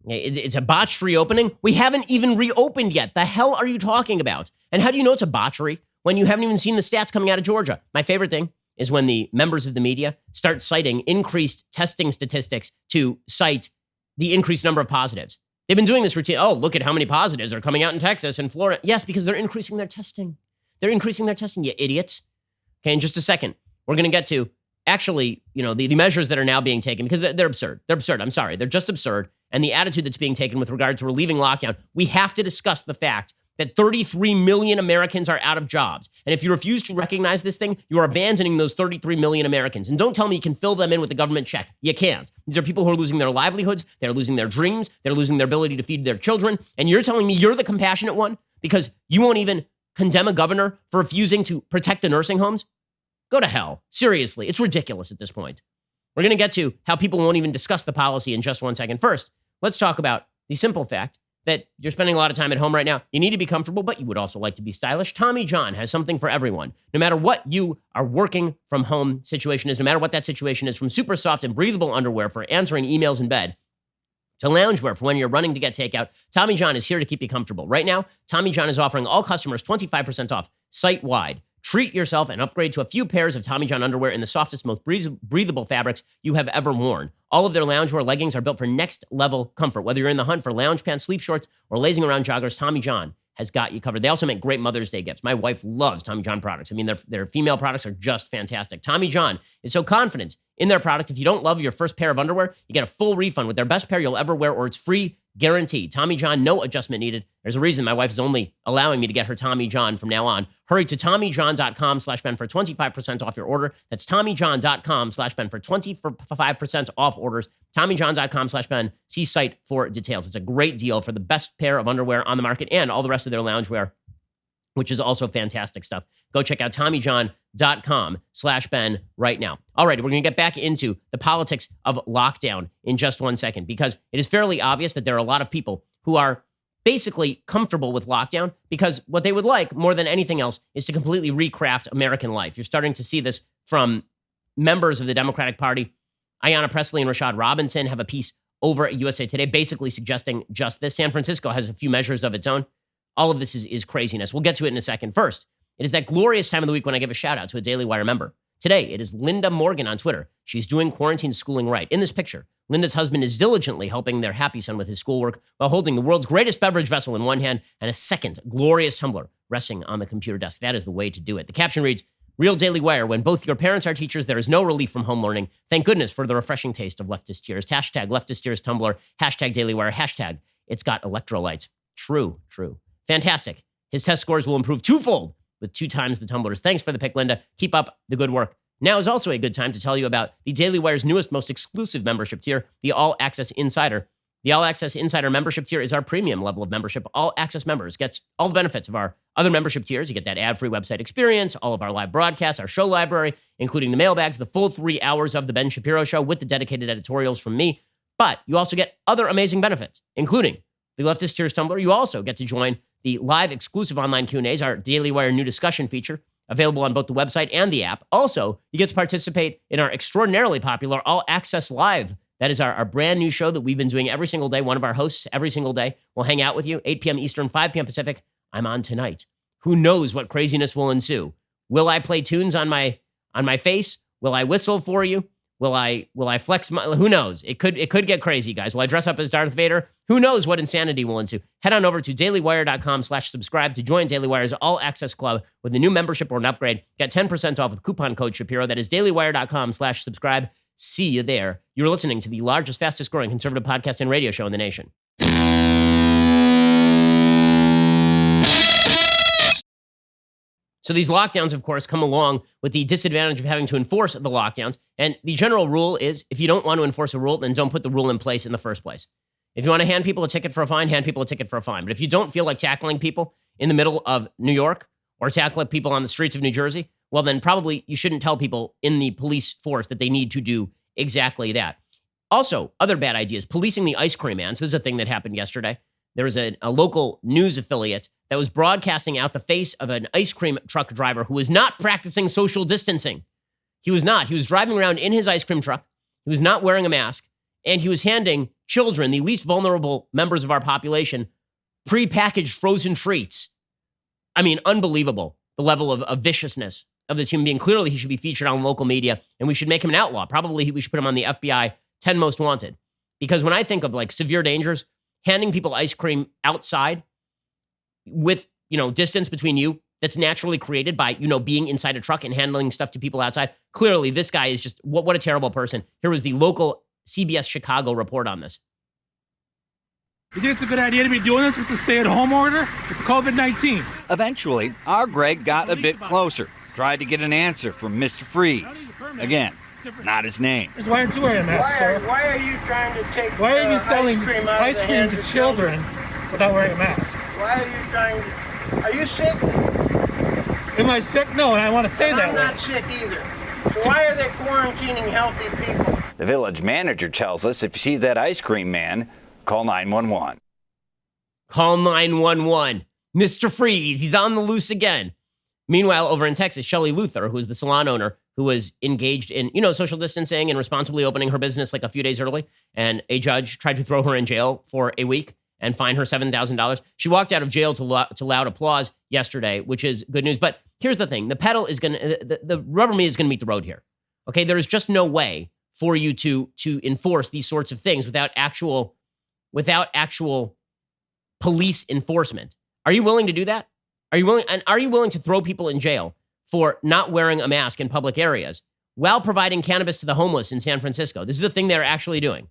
It's a botched reopening? We haven't even reopened yet. The hell are you talking about? And how do you know it's a botchery when you haven't even seen the stats coming out of Georgia? My favorite thing is when the members of the media start citing increased testing statistics to cite the increased number of positives. They've been doing this routine. Oh, look at how many positives are coming out in Texas and Florida. Yes, because they're increasing their testing. They're increasing their testing, you idiots. Okay, in just a second, we're going to get to actually, the measures that are now being taken because they're absurd. They're absurd. I'm sorry. They're just absurd. And the attitude that's being taken with regard to relieving lockdown, we have to discuss the fact that 33 million Americans are out of jobs. And if you refuse to recognize this thing, you are abandoning those 33 million Americans. And don't tell me you can fill them in with a government check. You can't. These are people who are losing their livelihoods. They're losing their dreams. They're losing their ability to feed their children. And you're telling me you're the compassionate one because you won't even condemn a governor for refusing to protect the nursing homes? Go to hell. Seriously, it's ridiculous at this point. We're going to get to how people won't even discuss the policy in just one second. First, let's talk about the simple fact that you're spending a lot of time at home right now, you need to be comfortable, but you would also like to be stylish. Tommy John has something for everyone. No matter what you are working from home situation is, no matter what that situation is, from super soft and breathable underwear for answering emails in bed to loungewear for when you're running to get takeout, Tommy John is here to keep you comfortable. Right now, Tommy John is offering all customers 25% off site-wide. Treat yourself and upgrade to a few pairs of Tommy John underwear in the softest, most breathable fabrics you have ever worn. All of their loungewear leggings are built for next-level comfort. Whether you're in the hunt for lounge pants, sleep shorts, or lazing around joggers, Tommy John has got you covered. They also make great Mother's Day gifts. My wife loves Tommy John products. I mean, their female products are just fantastic. Tommy John is so confident in their product. If you don't love your first pair of underwear, you get a full refund with their best pair you'll ever wear, or it's free guarantee. Tommy John, no adjustment needed. There's a reason my wife is only allowing me to get her Tommy John from now on. Hurry to TommyJohn.com/Ben for 25% off your order. That's TommyJohn.com/Ben for 25% off orders. TommyJohn.com/Ben. See site for details. It's a great deal for the best pair of underwear on the market and all the rest of their loungewear, which is also fantastic stuff. Go check out TommyJohn.com/Ben right now. All right, we're going to get back into the politics of lockdown in just 1 second, because it is fairly obvious that there are a lot of people who are basically comfortable with lockdown because what they would like more than anything else is to completely recraft American life. You're starting to see this from members of the Democratic Party. Ayanna Pressley and Rashad Robinson have a piece over at USA Today basically suggesting just this. San Francisco has a few measures of its own. All of this is craziness. We'll get to it in a second. First, it is that glorious time of the week when I give a shout out to a Daily Wire member. Today, it is Linda Morgan on Twitter. She's doing quarantine schooling right. In this picture, Linda's husband is diligently helping their happy son with his schoolwork while holding the world's greatest beverage vessel in one hand and a second glorious tumbler resting on the computer desk. That is the way to do it. The caption reads, "Real Daily Wire, when both your parents are teachers, there is no relief from home learning. Thank goodness for the refreshing taste of leftist tears. Hashtag leftist tears tumbler. Hashtag Daily Wire. Hashtag it's got electrolytes." True. Fantastic. His test scores will improve twofold with 2 times the tumblers. Thanks for the pick, Linda. Keep up the good work. Now is also a good time to tell you about the Daily Wire's newest, most exclusive membership tier, the All Access Insider. The All Access Insider membership tier is our premium level of membership. All Access members get all the benefits of our other membership tiers. You get that ad-free website experience, all of our live broadcasts, our show library, including the mailbags, the full 3 hours of the Ben Shapiro Show with the dedicated editorials from me. But you also get other amazing benefits, including the Leftist Tears Tumbler. You also get to join the live exclusive online Q&As, our Daily Wire new discussion feature, available on both the website and the app. Also, you get to participate in our extraordinarily popular All Access Live. That is our brand new show that we've been doing every single day. One of our hosts every single day will hang out with you, 8 p.m. Eastern, 5 p.m. Pacific. I'm on tonight. Who knows what craziness will ensue? Will I play tunes on my face? Will I whistle for you? Will I flex my, who knows? It could get crazy, guys. Will I dress up as Darth Vader? Who knows what insanity will ensue? Head on over to dailywire.com/subscribe to join Daily Wire's All Access Club with a new membership or an upgrade. Get 10% off with coupon code Shapiro. That is dailywire.com/subscribe. See you there. You're listening to the largest, fastest growing conservative podcast and radio show in the nation. So these lockdowns, of course, come along with the disadvantage of having to enforce the lockdowns. And the general rule is if you don't want to enforce a rule, then don't put the rule in place in the first place. If you want to hand people a ticket for a fine, hand people a ticket for a fine. But if you don't feel like tackling people in the middle of New York or tackling people on the streets of New Jersey, well, then probably you shouldn't tell people in the police force that they need to do exactly that. Also, other bad ideas, policing the ice cream man. So this is a thing that happened yesterday. There was a local news affiliate that was broadcasting out the face of an ice cream truck driver who was not practicing social distancing. He was not. He was driving around in his ice cream truck. He was not wearing a mask. And he was handing children, the least vulnerable members of our population, prepackaged frozen treats. I mean, unbelievable, the level of viciousness of this human being. Clearly, he should be featured on local media, and we should make him an outlaw. Probably we should put him on the FBI 10 Most Wanted. Because when I think of like severe dangers, handing people ice cream outside with, distance between you that's naturally created by, being inside a truck and handling stuff to people outside. Clearly, this guy is just, what a terrible person. Here was the local CBS Chicago report on this. You think it's a good idea to be doing this with the stay-at-home order with COVID-19? Eventually, our Greg got a bit closer, tried to get an answer from Mr. Freeze. Again, not his name. Why aren't you wearing a mask, sir? Why are you trying to take Why are you selling ice cream to children without wearing a mask? Why are you trying to... Are you sick? Am I sick? No, and I want to stay that way. I'm not sick either. So why are they quarantining healthy people? The village manager tells us if you see that ice cream man, call 911. Call 911. Mr. Freeze, he's on the loose again. Meanwhile, over in Texas, Shelley Luther, who is the salon owner who was engaged in, social distancing and responsibly opening her business like a few days early, and a judge tried to throw her in jail for a week and fine her $7,000. She walked out of jail to loud applause yesterday, which is good news. But here's the thing. The rubber meat is going to meet the road here. Okay, there is just no way for you to enforce these sorts of things without actual police enforcement. Are you willing to do that? Are you willing to throw people in jail for not wearing a mask in public areas while providing cannabis to the homeless in San Francisco? This is a thing they're actually doing.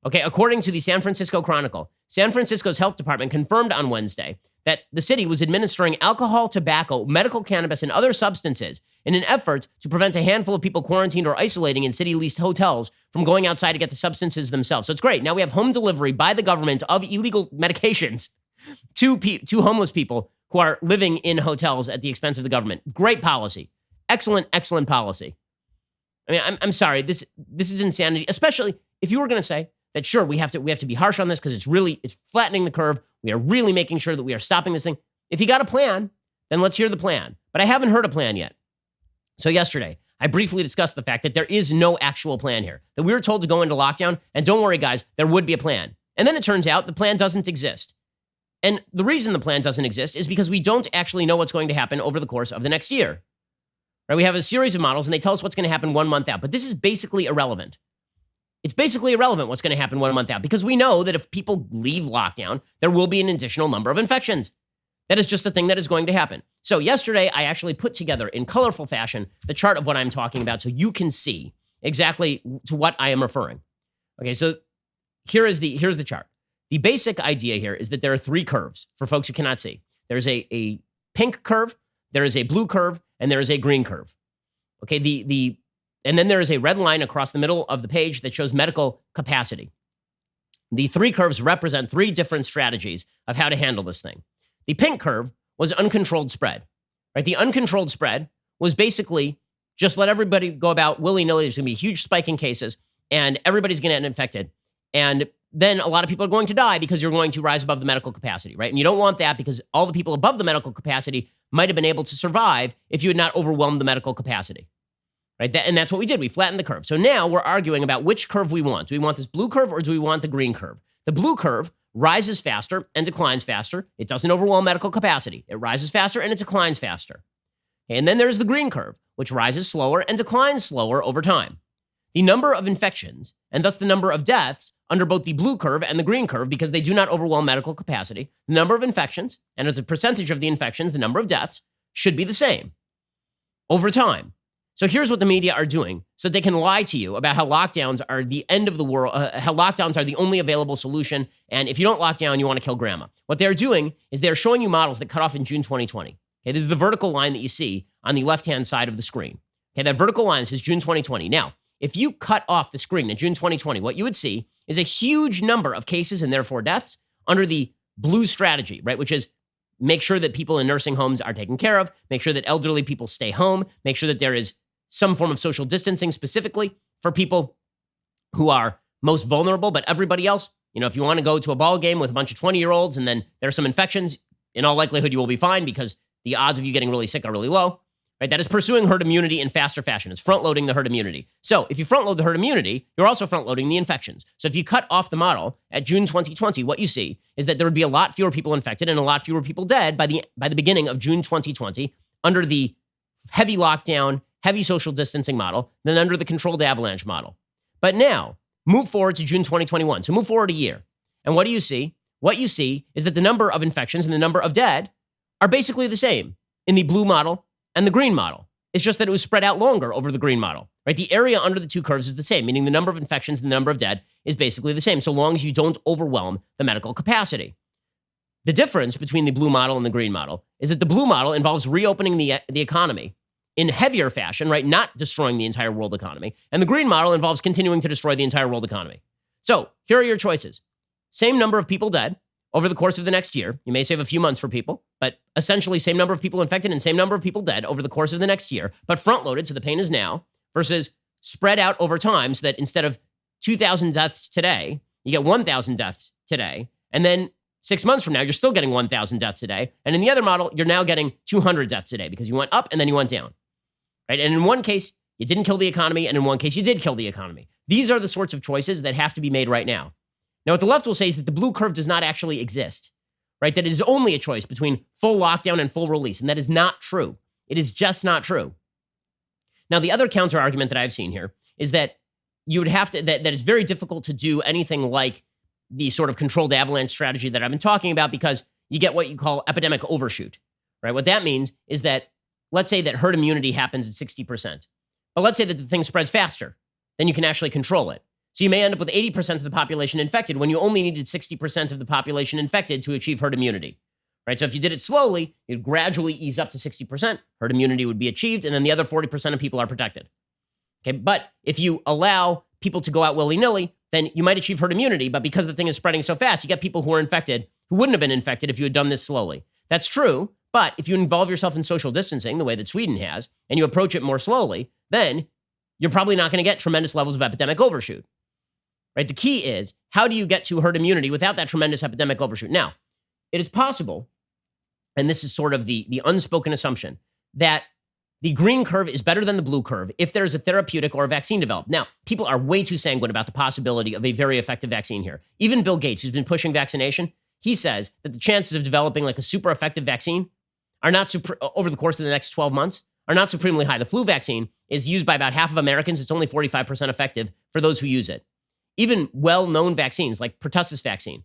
Okay, according to the San Francisco Chronicle, San Francisco's health department confirmed on Wednesday that the city was administering alcohol, tobacco, medical cannabis, and other substances in an effort to prevent a handful of people quarantined or isolating in city-leased hotels from going outside to get the substances themselves. So it's great. Now we have home delivery by the government of illegal medications to homeless people who are living in hotels at the expense of the government. Great policy. Excellent, excellent policy. I mean, I'm sorry. This is insanity, especially if you were going to say that, sure, we have to be harsh on this because it's flattening the curve. We are really making sure that we are stopping this thing. If you got a plan, then let's hear the plan. But I haven't heard a plan yet. So yesterday, I briefly discussed the fact that there is no actual plan here, that we were told to go into lockdown, and don't worry, guys, there would be a plan. And then it turns out the plan doesn't exist. And the reason the plan doesn't exist is because we don't actually know what's going to happen over the course of the next year. Right? We have a series of models, and they tell us what's going to happen 1 month out. But this is basically irrelevant. It's basically irrelevant what's going to happen 1 month out, because we know that if people leave lockdown, there will be an additional number of infections. That is just a thing that is going to happen. So yesterday, I actually put together in colorful fashion the chart of what I'm talking about so you can see exactly to what I am referring. Okay, so here's the chart. The basic idea here is that there are 3 curves for folks who cannot see. There's a pink curve, there is a blue curve, and there is a green curve. Okay, and then there is a red line across the middle of the page that shows medical capacity. The 3 curves represent 3 different strategies of how to handle this thing. The pink curve was uncontrolled spread, right? The uncontrolled spread was basically just let everybody go about willy-nilly. There's going to be a huge spike in cases, and everybody's going to get infected. And then a lot of people are going to die because you're going to rise above the medical capacity, right? And you don't want that because all the people above the medical capacity might have been able to survive if you had not overwhelmed the medical capacity, right? And that's what we did. We flattened the curve. So now we're arguing about which curve we want. Do we want this blue curve or do we want the green curve? The blue curve rises faster and declines faster. It doesn't overwhelm medical capacity. It rises faster and it declines faster. And then there's the green curve, which rises slower and declines slower over time. The number of infections, and thus the number of deaths under both the blue curve and the green curve, because they do not overwhelm medical capacity, the number of infections, and as a percentage of the infections, the number of deaths, should be the same over time. So here's what the media are doing so that they can lie to you about how lockdowns are the end of the world, how lockdowns are the only available solution, and if you don't lock down, you want to kill grandma. What they're doing is they're showing you models that cut off in June 2020. Okay, this is the vertical line that you see on the left-hand side of the screen. Okay, that vertical line says June 2020. Now, if you cut off the screen in June 2020, what you would see is a huge number of cases and therefore deaths under the blue strategy, right? Which is make sure that people in nursing homes are taken care of, make sure that elderly people stay home, make sure that there is some form of social distancing specifically for people who are most vulnerable, but everybody else, if you want to go to a ball game with a bunch of 20-year-olds and then there's some infections, in all likelihood you will be fine because the odds of you getting really sick are really low. Right? That is pursuing herd immunity in faster fashion. It's front-loading the herd immunity. So if you front-load the herd immunity, you're also front-loading the infections. So if you cut off the model at June 2020, what you see is that there would be a lot fewer people infected and a lot fewer people dead by the beginning of June 2020 under the heavy lockdown, heavy social distancing model than under the controlled avalanche model. But now, move forward to June 2021. So move forward a year. And what do you see? What you see is that the number of infections and the number of dead are basically the same in the blue model and the green model. It's just that it was spread out longer over the green model, right? The area under the 2 curves is the same, meaning the number of infections and the number of dead is basically the same, so long as you don't overwhelm the medical capacity. The difference between the blue model and the green model is that the blue model involves reopening the economy in heavier fashion, right? Not destroying the entire world economy. And the green model involves continuing to destroy the entire world economy. So here are your choices. Same number of people dead over the course of the next year. You may save a few months for people, but essentially same number of people infected and same number of people dead over the course of the next year, but front-loaded so the pain is now, versus spread out over time so that instead of 2,000 deaths today, you get 1,000 deaths today, and then 6 months from now, you're still getting 1,000 deaths a day. And in the other model, you're now getting 200 deaths a day because you went up and then you went down. Right? And in one case, you didn't kill the economy, and in one case, you did kill the economy. These are the sorts of choices that have to be made right now. Now, what the left will say is that the blue curve does not actually exist, right? That it is only a choice between full lockdown and full release, and that is not true. It is just not true. Now, the other counter argument that I've seen here is that you would have to, that it's very difficult to do anything like the sort of controlled avalanche strategy that I've been talking about because you get what you call epidemic overshoot, right? What that means is that, let's say that herd immunity happens at 60%. But let's say that the thing spreads faster, then you can actually control it. So you may end up with 80% of the population infected when you only needed 60% of the population infected to achieve herd immunity, right? So if you did it slowly, you'd gradually ease up to 60%, herd immunity would be achieved, and then the other 40% of people are protected. Okay, but if you allow people to go out willy-nilly, then you might achieve herd immunity, but because the thing is spreading so fast, you get people who are infected who wouldn't have been infected if you had done this slowly. That's true, but if you involve yourself in social distancing the way that Sweden has, and you approach it more slowly, then you're probably not going to get tremendous levels of epidemic overshoot, right? The key is, how do you get to herd immunity without that tremendous epidemic overshoot? Now, it is possible, and this is sort of the unspoken assumption, that the green curve is better than the blue curve if there's a therapeutic or a vaccine developed. Now, people are way too sanguine about the possibility of a very effective vaccine here. Even Bill Gates, who's been pushing vaccination, he says that the chances of developing like a super effective vaccine are not over the course of the next 12 months are not supremely high. The flu vaccine is used by about half of Americans. It's only 45% effective for those who use it. Even well-known vaccines like pertussis vaccine,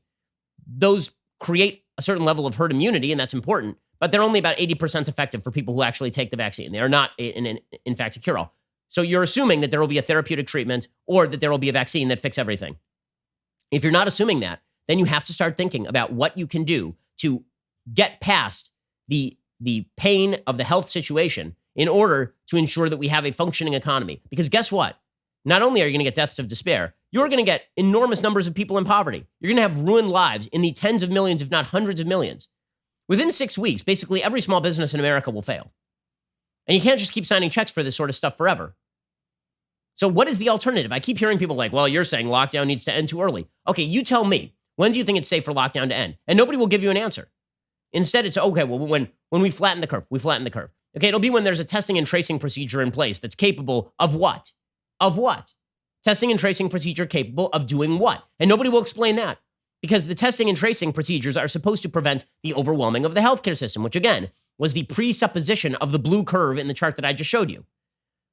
those create a certain level of herd immunity, and that's important, but they're only about 80% effective for people who actually take the vaccine. They are not, in fact, a cure-all. So you're assuming that there will be a therapeutic treatment or that there will be a vaccine that fixes everything. If you're not assuming that, then you have to start thinking about what you can do to get past the pain of the health situation in order to ensure that we have a functioning economy. Because guess what? Not only are you going to get deaths of despair, you're going to get enormous numbers of people in poverty. You're going to have ruined lives in the tens of millions, if not hundreds of millions. Within 6 weeks, basically every small business in America will fail. And you can't just keep signing checks for this sort of stuff forever. So what is the alternative? I keep hearing people like, well, you're saying lockdown needs to end too early. Okay, you tell me. When do you think it's safe for lockdown to end? And nobody will give you an answer. Instead, it's, okay, well, when we flatten the curve, we flatten the curve. Okay, it'll be when there's a testing and tracing procedure in place that's capable of what? Of what? Testing and tracing procedure capable of doing what? And nobody will explain that because the testing and tracing procedures are supposed to prevent the overwhelming of the healthcare system, which again was the presupposition of the blue curve in the chart that I just showed you.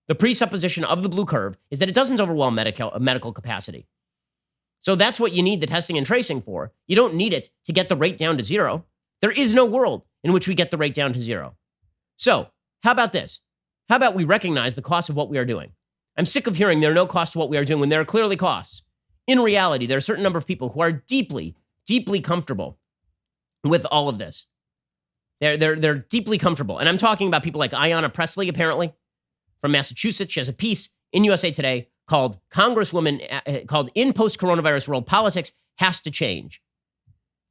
The presupposition of the blue curve is that it doesn't overwhelm medical capacity. So that's what you need the testing and tracing for. You don't need it to get the rate down to zero. There is no world in which we get the rate down to zero. So how about this? How about we recognize the cost of what we are doing? I'm sick of hearing there are no costs to what we are doing when there are clearly costs. In reality, there are a certain number of people who are deeply, deeply comfortable with all of this. They're deeply comfortable. And I'm talking about people like Ayanna Pressley, apparently, from Massachusetts. She has a piece in USA Today called Congresswoman, called In Post-Coronavirus World Politics Has to Change.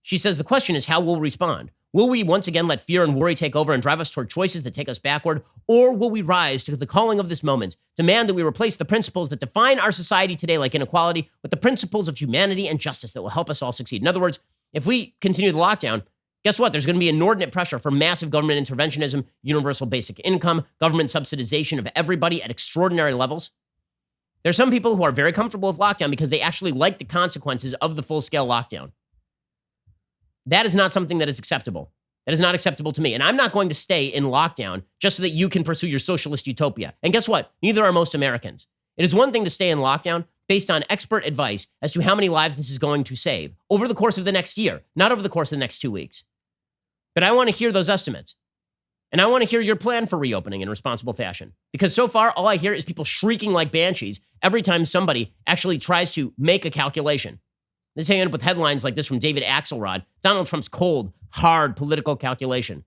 She says the question is how we'll respond. Will we once again let fear and worry take over and drive us toward choices that take us backward? Or will we rise to the calling of this moment, demand that we replace the principles that define our society today, like inequality, with the principles of humanity and justice that will help us all succeed? In other words, if we continue the lockdown, guess what? There's going to be inordinate pressure for massive government interventionism, universal basic income, government subsidization of everybody at extraordinary levels. There's some people who are very comfortable with lockdown because they actually like the consequences of the full-scale lockdown. That is not something that is acceptable. That is not acceptable to me. And I'm not going to stay in lockdown just so that you can pursue your socialist utopia. And guess what? Neither are most Americans. It is one thing to stay in lockdown based on expert advice as to how many lives this is going to save over the course of the next year, not over the course of the next 2 weeks. But I want to hear those estimates. And I want to hear your plan for reopening in responsible fashion. Because so far, all I hear is people shrieking like banshees every time somebody actually tries to make a calculation. This is how you end up with headlines like this from David Axelrod, Donald Trump's cold, hard political calculation.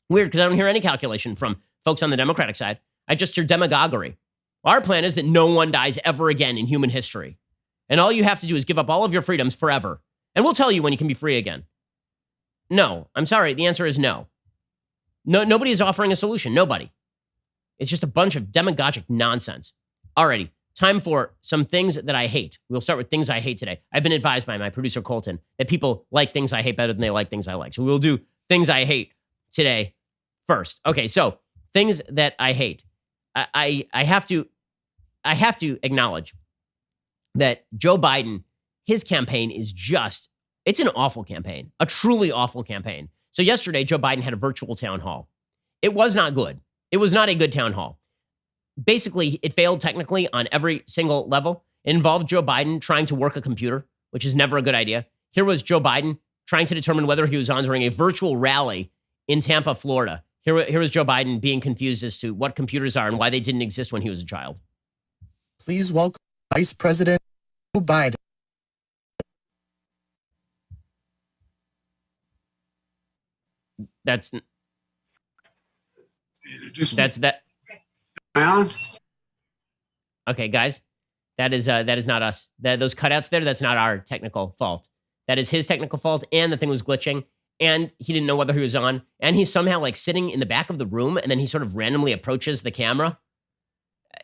Weird, because I don't hear any calculation from folks on the Democratic side. I just hear demagoguery. Our plan is that no one dies ever again in human history. And all you have to do is give up all of your freedoms forever. And we'll tell you when you can be free again. No, I'm sorry. The answer is no. Nobody is offering a solution. Nobody. It's just a bunch of demagogic nonsense. Alrighty. time for some things that I hate. We'll start with things I hate today. I've been advised by my producer, Colton, that people like things I hate better than they like things I like. So we'll do things I hate today first. Okay, so things that I hate. I have to acknowledge that Joe Biden, his campaign is it's an awful campaign, a truly awful campaign. So yesterday, Joe Biden had a virtual town hall. It was not good. It was not a good town hall. Basically, it failed technically on every single level. It involved Joe Biden trying to work a computer, which is never a good idea. Here was Joe Biden trying to determine whether he was on during a virtual rally in Tampa, Florida. Here was Joe Biden being confused as to what computers are and why they didn't exist when he was a child. Please welcome Vice President Joe Biden. That's that. Okay, guys, that is not us. Those cutouts there, that's not our technical fault. That is his technical fault, and the thing was glitching, and he didn't know whether he was on, and he's somehow like sitting in the back of the room, and then he sort of randomly approaches the camera.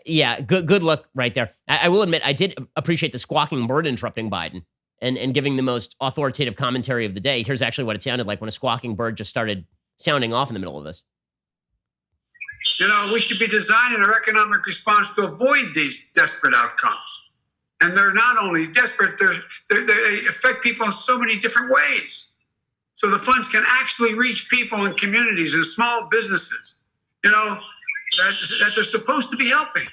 Yeah, good look right there. I will admit, I did appreciate the squawking bird interrupting Biden and giving the most authoritative commentary of the day. Here's actually what it sounded like when a squawking bird just started sounding off in the middle of this. You know, we should be designing our economic response to avoid these desperate outcomes. And they're not only desperate, they affect people in so many different ways. So the funds can actually reach people in communities and small businesses, you know, that they're supposed to be helping.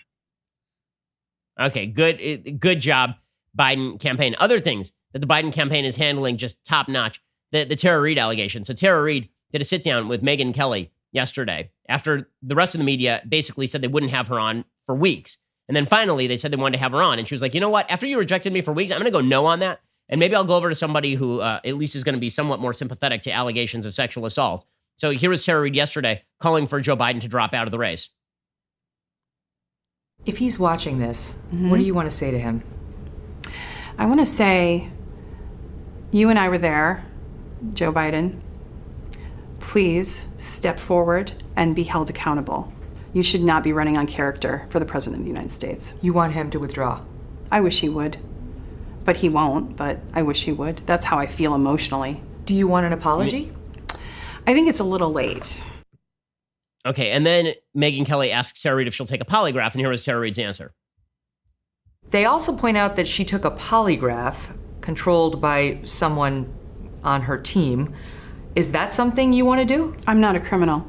Okay, good job, Biden campaign. Other things that the Biden campaign is handling just top notch. The Tara Reade allegation. So Tara Reade did a sit down with Megyn Kelly yesterday after the rest of the media basically said they wouldn't have her on for weeks. And then finally they said they wanted to have her on. And she was like, you know what? After you rejected me for weeks, I'm going to go no on that. And maybe I'll go over to somebody who at least is going to be somewhat more sympathetic to allegations of sexual assault. So here was Tara Reade yesterday calling for Joe Biden to drop out of the race. If he's watching this, what do you want to say to him? I want to say, you and I were there, Joe Biden. Please step forward and be held accountable. You should not be running on character for the President of the United States. You want him to withdraw? I wish he would, but he won't, but I wish he would. That's how I feel emotionally. Do you want an apology? I think it's a little late. Okay, and then Megyn Kelly asks Tara Reade if she'll take a polygraph, and here was Tara Reade's answer. They also point out that she took a polygraph controlled by someone on her team. Is that something you want to do? I'm not a criminal.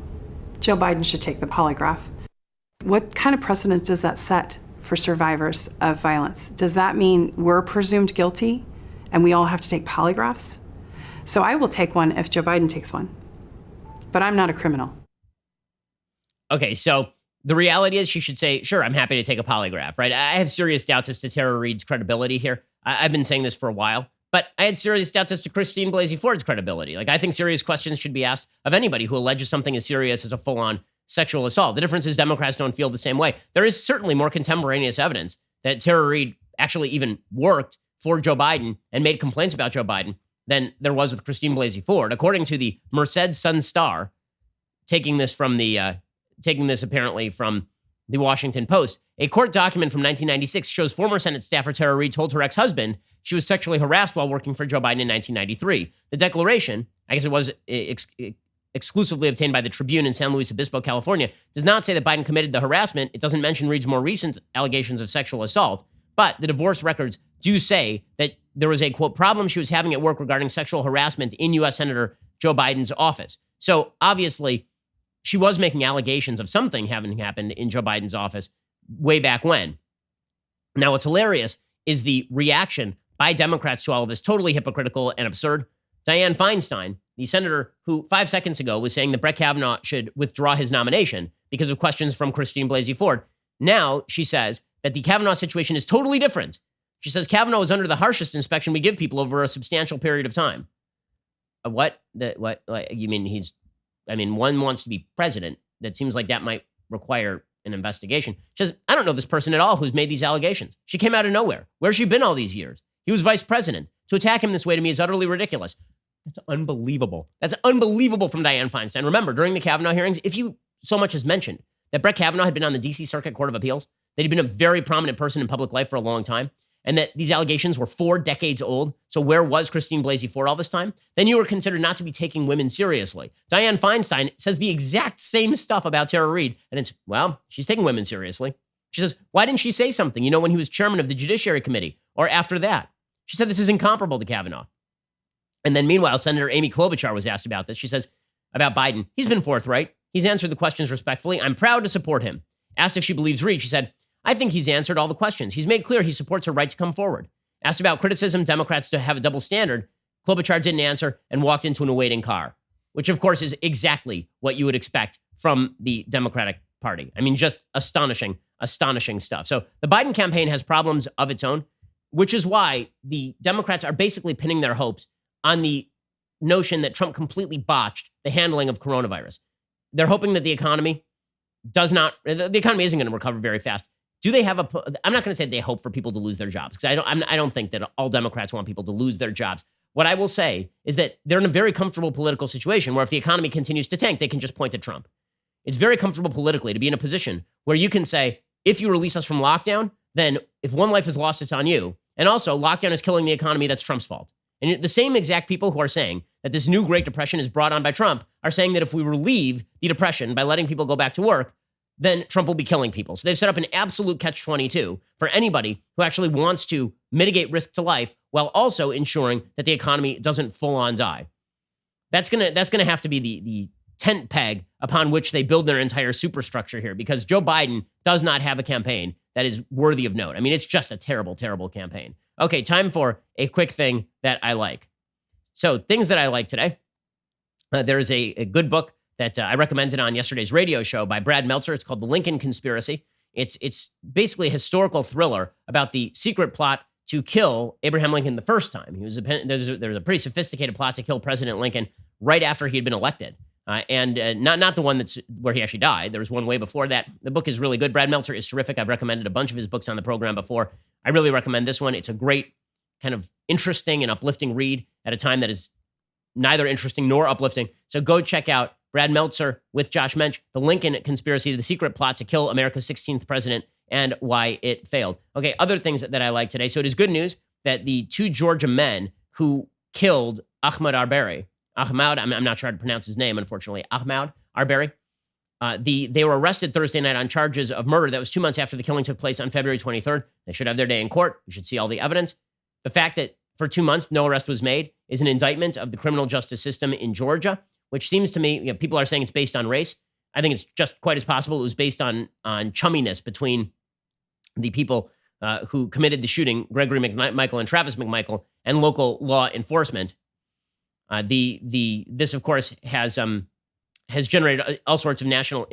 Joe Biden should take the polygraph. What kind of precedent does that set for survivors of violence? Does that mean we're presumed guilty and we all have to take polygraphs? So I will take one if Joe Biden takes one. But I'm not a criminal. Okay, so the reality is she should say, sure, I'm happy to take a polygraph, right? I have serious doubts as to Tara Reade's credibility here. I've been saying this for a while, but I had serious doubts as to Christine Blasey Ford's credibility. Like, I think serious questions should be asked of anybody who alleges something as serious as a full-on sexual assault. The difference is Democrats don't feel the same way. There is certainly more contemporaneous evidence that Tara Reade actually even worked for Joe Biden and made complaints about Joe Biden than there was with Christine Blasey Ford. According to the Merced Sun-Star, taking this apparently from the Washington Post, a court document from 1996 shows former Senate staffer Tara Reade told her ex-husband she was sexually harassed while working for Joe Biden in 1993. The declaration, I guess it was exclusively obtained by the Tribune in San Luis Obispo, California, does not say that Biden committed the harassment. It doesn't mention Reade's more recent allegations of sexual assault, but the divorce records do say that there was a, quote, problem she was having at work regarding sexual harassment in U.S. Senator Joe Biden's office. So obviously, she was making allegations of something having happened in Joe Biden's office way back when. Now, what's hilarious is the reaction by Democrats to all of this, totally hypocritical and absurd. Dianne Feinstein, the senator who 5 seconds ago was saying that Brett Kavanaugh should withdraw his nomination because of questions from Christine Blasey Ford. Now she says that the Kavanaugh situation is totally different. She says Kavanaugh was under the harshest inspection we give people over a substantial period of time. What? You mean, one wants to be president. That seems like that might require an investigation. She says, I don't know this person at all who's made these allegations. She came out of nowhere. Where's she been all these years? He was vice president. To attack him this way to me is utterly ridiculous. That's unbelievable. That's unbelievable from Dianne Feinstein. Remember, during the Kavanaugh hearings, if you so much as mentioned that Brett Kavanaugh had been on the D.C. Circuit Court of Appeals, that he'd been a very prominent person in public life for a long time, and that these allegations were 4 decades old. So where was Christine Blasey Ford all this time? Then you were considered not to be taking women seriously. Dianne Feinstein says the exact same stuff about Tara Reade, and it's, well, she's taking women seriously. She says, why didn't she say something, when he was chairman of the Judiciary Committee or after that? She said this is incomparable to Kavanaugh. And then meanwhile, Senator Amy Klobuchar was asked about this. She says about Biden, he's been forthright. He's answered the questions respectfully. I'm proud to support him. Asked if she believes Reid, she said, I think he's answered all the questions. He's made clear he supports her right to come forward. Asked about criticism, Democrats to have a double standard, Klobuchar didn't answer and walked into an awaiting car, which of course is exactly what you would expect from the Democratic Party. I mean, just astonishing stuff. So the Biden campaign has problems of its own, which is why the Democrats are basically pinning their hopes on the notion that Trump completely botched the handling of coronavirus. They're hoping that the economy isn't going to recover very fast. Do they have I'm not going to say they hope for people to lose their jobs, because I don't think that all Democrats want people to lose their jobs. What I will say is that they're in a very comfortable political situation where if the economy continues to tank, they can just point to Trump. It's very comfortable politically to be in a position where you can say, if you release us from lockdown, then if one life is lost, it's on you. And also, lockdown is killing the economy. That's Trump's fault. And the same exact people who are saying that this new Great Depression is brought on by Trump are saying that if we relieve the depression by letting people go back to work, then Trump will be killing people. So they've set up an absolute catch-22 for anybody who actually wants to mitigate risk to life while also ensuring that the economy doesn't full-on die. That's gonna have to be the tent peg upon which they build their entire superstructure here, because Joe Biden does not have a campaign that is worthy of note. I mean, it's just a terrible, terrible campaign. Okay, time for a quick thing that I like. So things that I like today. There's a good book that I recommended on yesterday's radio show by Brad Meltzer. It's called The Lincoln Conspiracy. It's basically a historical thriller about the secret plot to kill Abraham Lincoln the first time. There's a pretty sophisticated plot to kill President Lincoln right after he had been elected. And not the one that's where he actually died. There was one way before that. The book is really good. Brad Meltzer is terrific. I've recommended a bunch of his books on the program before. I really recommend this one. It's a great kind of interesting and uplifting read at a time that is neither interesting nor uplifting. So go check out Brad Meltzer with Josh Mensch, The Lincoln Conspiracy, the secret plot to kill America's 16th president and why it failed. Okay, other things that I like today. So it is good news that the 2 Georgia men who killed Ahmaud Arbery, I'm not sure how to pronounce his name, unfortunately, Ahmaud Arbery, they were arrested Thursday night on charges of murder. That was 2 months after the killing took place on February 23rd. They should have their day in court. We should see all the evidence. The fact that for 2 months no arrest was made is an indictment of the criminal justice system in Georgia, which seems to me, people are saying it's based on race. I think it's just quite as possible it was based on chumminess between the people who committed the shooting, Gregory McMichael and Travis McMichael, and local law enforcement. This of course has generated all sorts of national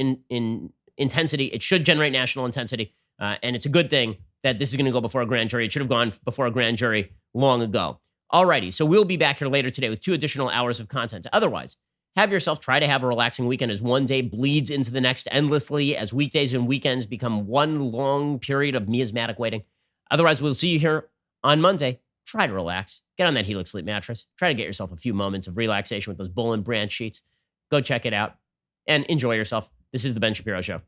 intensity. It should generate national intensity, and it's a good thing that this is going to go before a grand jury. It should have gone before a grand jury long ago. Alrighty, so we'll be back here later today with 2 additional hours of content. Otherwise, try to have a relaxing weekend as one day bleeds into the next endlessly, as weekdays and weekends become one long period of miasmatic waiting. Otherwise, we'll see you here on Monday. Try to relax. Get on that Helix Sleep mattress. Try to get yourself a few moments of relaxation with those Bolin brand sheets. Go check it out and enjoy yourself. This is The Ben Shapiro Show.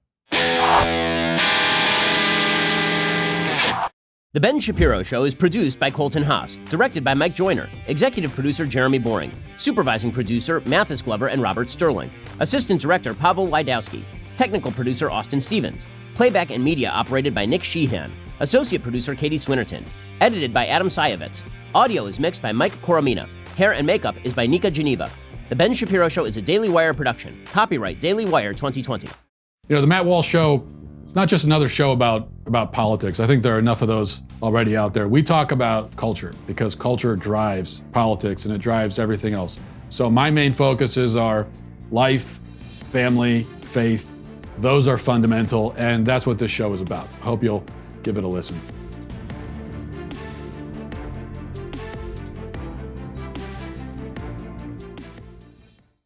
The Ben Shapiro Show is produced by Colton Haas, directed by Mike Joyner, executive producer Jeremy Boring, supervising producer Mathis Glover and Robert Sterling, assistant director Pavel Wydowski, technical producer Austin Stevens, playback and media operated by Nick Sheehan, associate producer Katie Swinnerton, edited by Adam Sayevitz. Audio is mixed by Mike Coromina. Hair and makeup is by Nika Geneva. The Ben Shapiro Show is a Daily Wire production. Copyright Daily Wire 2020. The Matt Walsh Show, it's not just another show about politics. I think there are enough of those already out there. We talk about culture because culture drives politics and it drives everything else. So my main focuses are life, family, faith. Those are fundamental, and that's what this show is about. I hope you'll give it a listen.